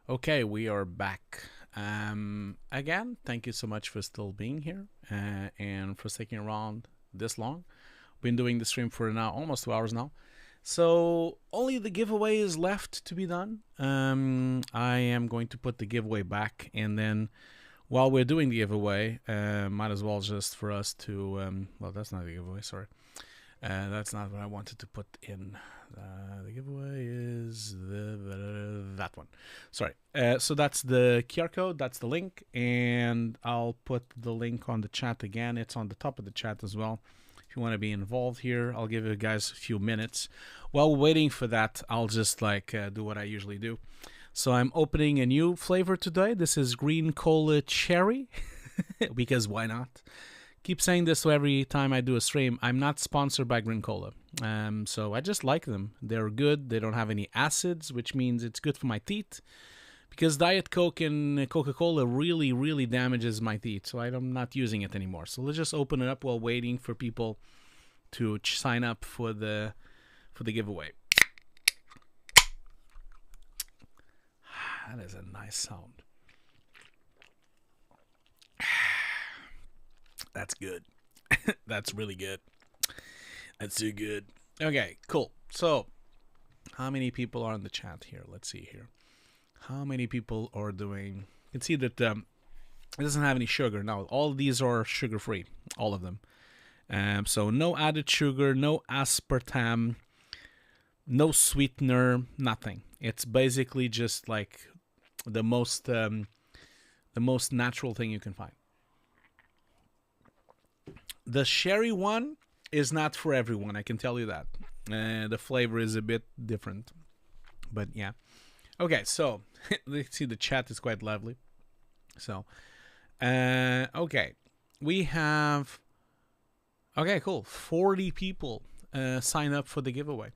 S1: Okay, we are back. Again, thank you so much for still being here and for sticking around this long. Been doing the stream for now almost 2 hours now. So only the giveaway is left to be done. I am going to put the giveaway back, and then while we're doing the giveaway, might as well just for us to well, that's not the giveaway, sorry. That's not what I wanted to put in. The giveaway is that one. Sorry. So that's the QR code. That's the link, and I'll put the link on the chat again. It's on the top of the chat as well. If you want to be involved here, I'll give you guys a few minutes. While we're waiting for that, I'll just do what I usually do. So I'm opening a new flavor today. This is green cola cherry, because why not? Keep saying this every time I do a stream. I'm not sponsored by green cola. So I just like them. They're good. They don't have any acids, which means it's good for my teeth. Because Diet Coke and Coca-Cola really, really damages my teeth. So I'm not using it anymore. So let's just open it up while waiting for people to sign up for the giveaway. That is a nice sound. That's good. That's really good. That's too good. Okay, cool. So, how many people are in the chat here? Let's see here. How many people are doing... You can see that it doesn't have any sugar. Now, all these are sugar-free. All of them. So, no added sugar, no aspartame, no sweetener, nothing. It's basically just like the most natural thing you can find. The sherry one is not for everyone, I can tell you that. The flavor is a bit different. But yeah. Okay, so let's see, the chat is quite lively. So, okay. We have, okay, cool. 40 people sign up for the giveaway.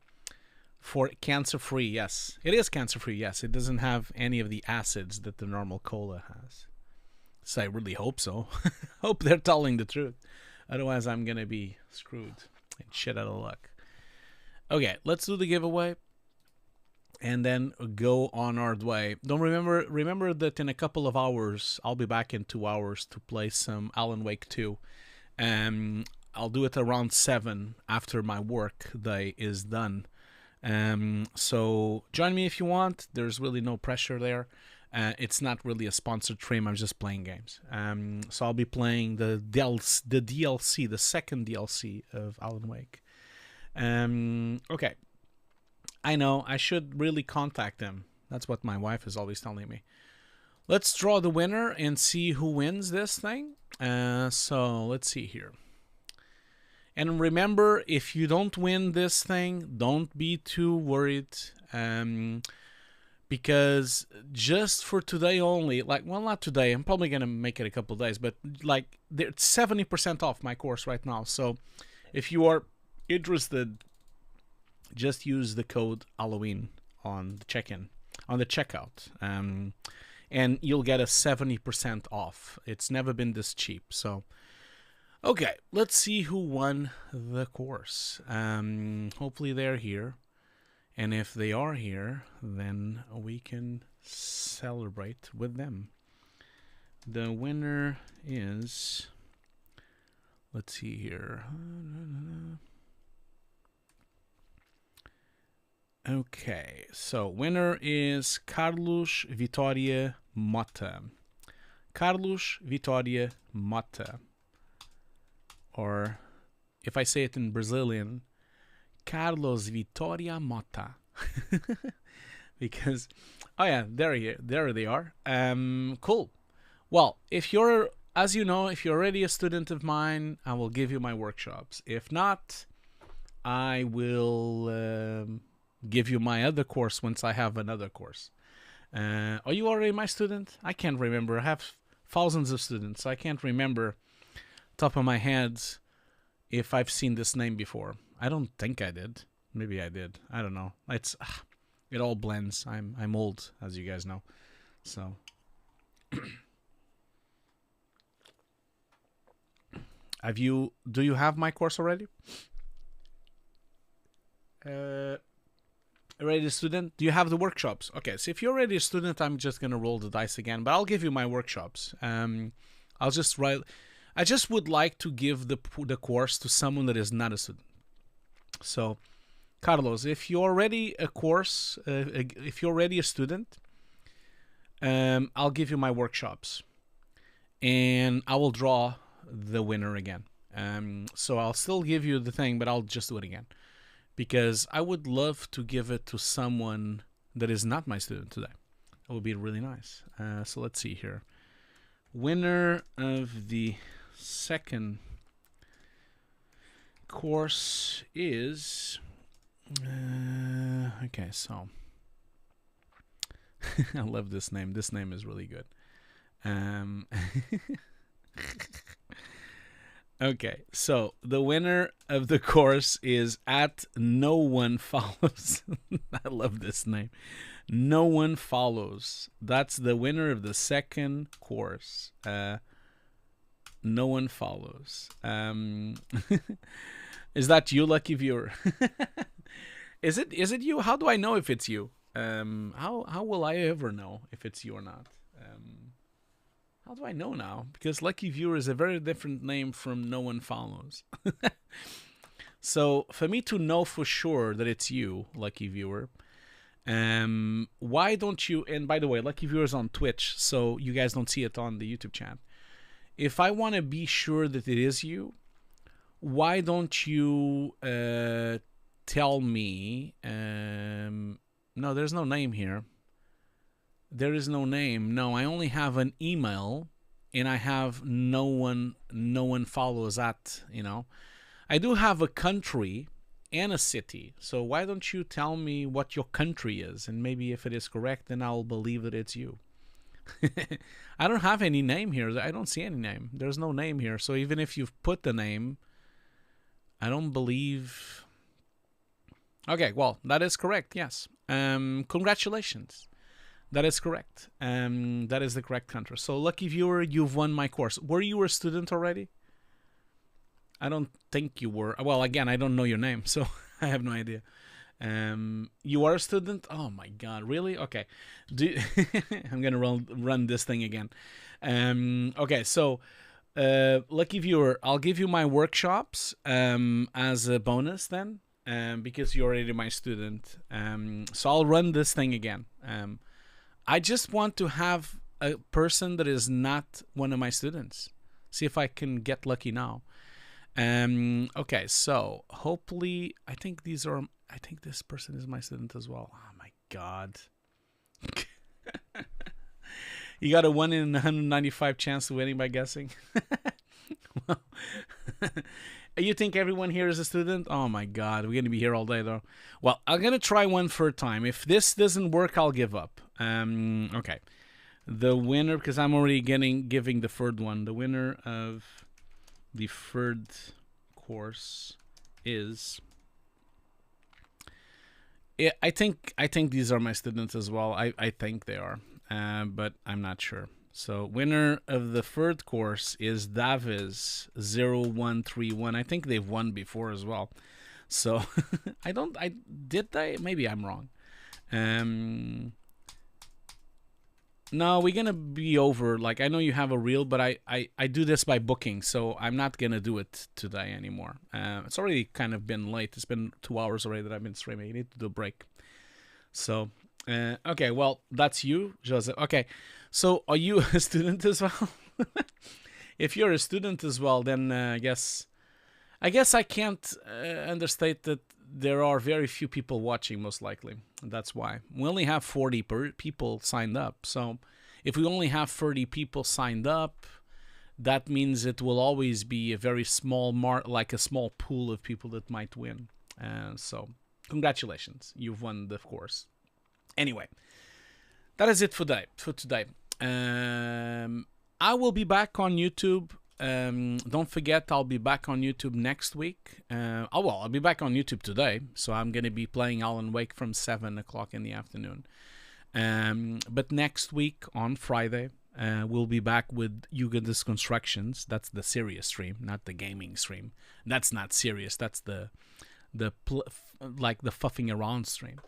S1: For cancer-free, yes. It is cancer-free, yes. It doesn't have any of the acids that the normal cola has. So I really hope so. Hope they're telling the truth. Otherwise, I'm going to be screwed and shit out of luck. Okay, let's do the giveaway and then go on our way. Don't remember that in a couple of hours, I'll be back in 2 hours to play some Alan Wake 2. I'll do it around 7 after my work day is done. So join me if you want. There's really no pressure there. It's not really a sponsored stream. I'm just playing games. So I'll be playing the DLC, the second DLC of Alan Wake. Okay. I know I should really contact them. That's what my wife is always telling me. Let's draw the winner and see who wins this thing. So let's see here. And remember, if you don't win this thing, don't be too worried. Because just for today only, like, well, not today, I'm probably going to make it a couple days, but like, it's 70% off my course right now. So if you are interested, just use the code Halloween on the check-in, on the checkout, and you'll get a 70% off. It's never been this cheap. So, okay, let's see who won the course. Hopefully they're here. And if they are here, then we can celebrate with them. The winner is, let's see here. Okay, so winner is Carlos Vitória Mota. Carlos Vitória Mota. Or, if I say it in Brazilian, Carlos Vitória Mota. Because, oh yeah, there they are. Cool. Well, if you're, as you know, if you're already a student of mine, I will give you my workshops. If not, I will give you my other course once I have another course. Are you already my student? I can't remember. I have thousands of students. So I can't remember top of my head if I've seen this name before. I don't think I did. Maybe I did. I don't know. It all blends. I'm old, as you guys know. So do you have my course already? Already a student? Do you have the workshops? Okay, so if you're already a student, I'm just gonna roll the dice again, but I'll give you my workshops. I'll just write. I just would like to give the course to someone that is not a student. So, Carlos, if you're already a course, if you're already a student, I'll give you my workshops, and I will draw the winner again. So I'll still give you the thing, but I'll just do it again, because I would love to give it to someone that is not my student today. That would be really nice. So let's see here. Winner of the second course is... okay, so... I love this name. This name is really good. Okay, so the winner of the course is at No One Follows. I love this name. No One Follows. That's the winner of the second course. No One Follows. Is that you, lucky viewer? Is it you? How do I know if it's you? How will I ever know if it's you or not? How do I know now? Because lucky viewer is a very different name from No One Follows. So for me to know for sure that it's you, lucky viewer, why don't you? And by the way, lucky viewer is on Twitch, so you guys don't see it on the YouTube chat. If I want to be sure that it is you, why don't you tell me? No, there's no name here. There is no name. No, I only have an email, and I have no one follows at, you know. I do have a country and a city. So why don't you tell me what your country is? And maybe if it is correct, then I'll believe that it's you. I don't have any name here. I don't see any name. There's no name here. So even if you've put the name, I don't believe... Okay, well, that is correct, yes. Congratulations. That is correct. That is the correct country. So, lucky viewer, you've won my course. Were you a student already? I don't think you were. Well, again, I don't know your name, so I have no idea. You are a student? Oh my God, really? Okay. I'm gonna run this thing again. Okay, so lucky viewer, I'll give you my workshops as a bonus then, because you're already my student. So I'll run this thing again. I just want to have a person that is not one of my students. See if I can get lucky now. Okay, so hopefully, I think this person is my student as well. Oh my God. You got a 1 in 195 chance of winning by guessing. Well, you think everyone here is a student? Oh my God, we're going to be here all day though. Well, I'm going to try one third time. If this doesn't work, I'll give up. Okay. The winner, because I'm already giving the third one. The winner of the third course is... I think these are my students as well. I think they are, but I'm not sure. So winner of the third course is Daviz0131. I think they've won before as well. So maybe I'm wrong. No, we're gonna be over. Like, I know you have a reel, but I do this by booking, so I'm not gonna do it today anymore. It's already kind of been late. It's been 2 hours already that I've been streaming. I need to do a break. So okay, well, that's you, Joseph. Okay, so are you a student as well? If you're a student as well, then I guess I can't understate that there are very few people watching, most likely. That's why. We only have 40 people signed up. So if we only have 30 people signed up, that means it will always be a very small like a small pool of people that might win. So congratulations, you've won the course. Anyway, that is it for today. I will be back on YouTube. Don't forget, I'll be back on YouTube next week. I'll be back on YouTube today, so I'm going to be playing Alan Wake from 7 o'clock in the afternoon. But next week, on Friday, we'll be back with Hugo Constructions. That's the serious stream, not the gaming stream. That's not serious. That's the fuffing around stream.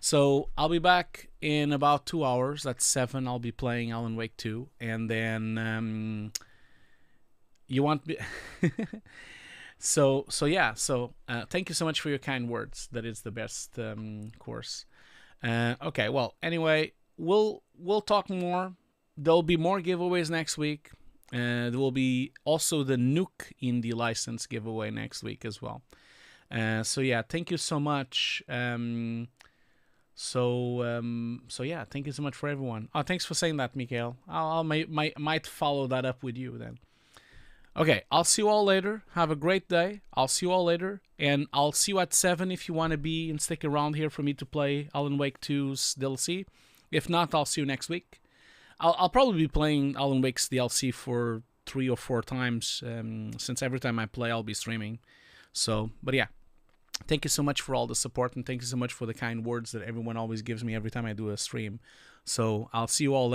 S1: So I'll be back in about 2 hours. That's 7. I'll be playing Alan Wake 2, and then you want me. So yeah. So thank you so much for your kind words. That is the best course. Okay. Well, anyway, we'll talk more. There'll be more giveaways next week. There will be also the Nuke Indie license giveaway next week as well. So yeah, thank you so much. So yeah, thank you so much for everyone. Oh, thanks for saying that, Mikhail. I'll might follow that up with you then. Okay, I'll see you all later. Have a great day. I'll see you all later, and I'll see you at 7 if you want to be and stick around here for me to play Alan Wake 2's DLC. If not, I'll see you next week. I'll probably be playing Alan Wake's DLC for 3 or 4 times, since every time I play, I'll be streaming. So, but yeah, thank you so much for all the support, and thank you so much for the kind words that everyone always gives me every time I do a stream. So I'll see you all later.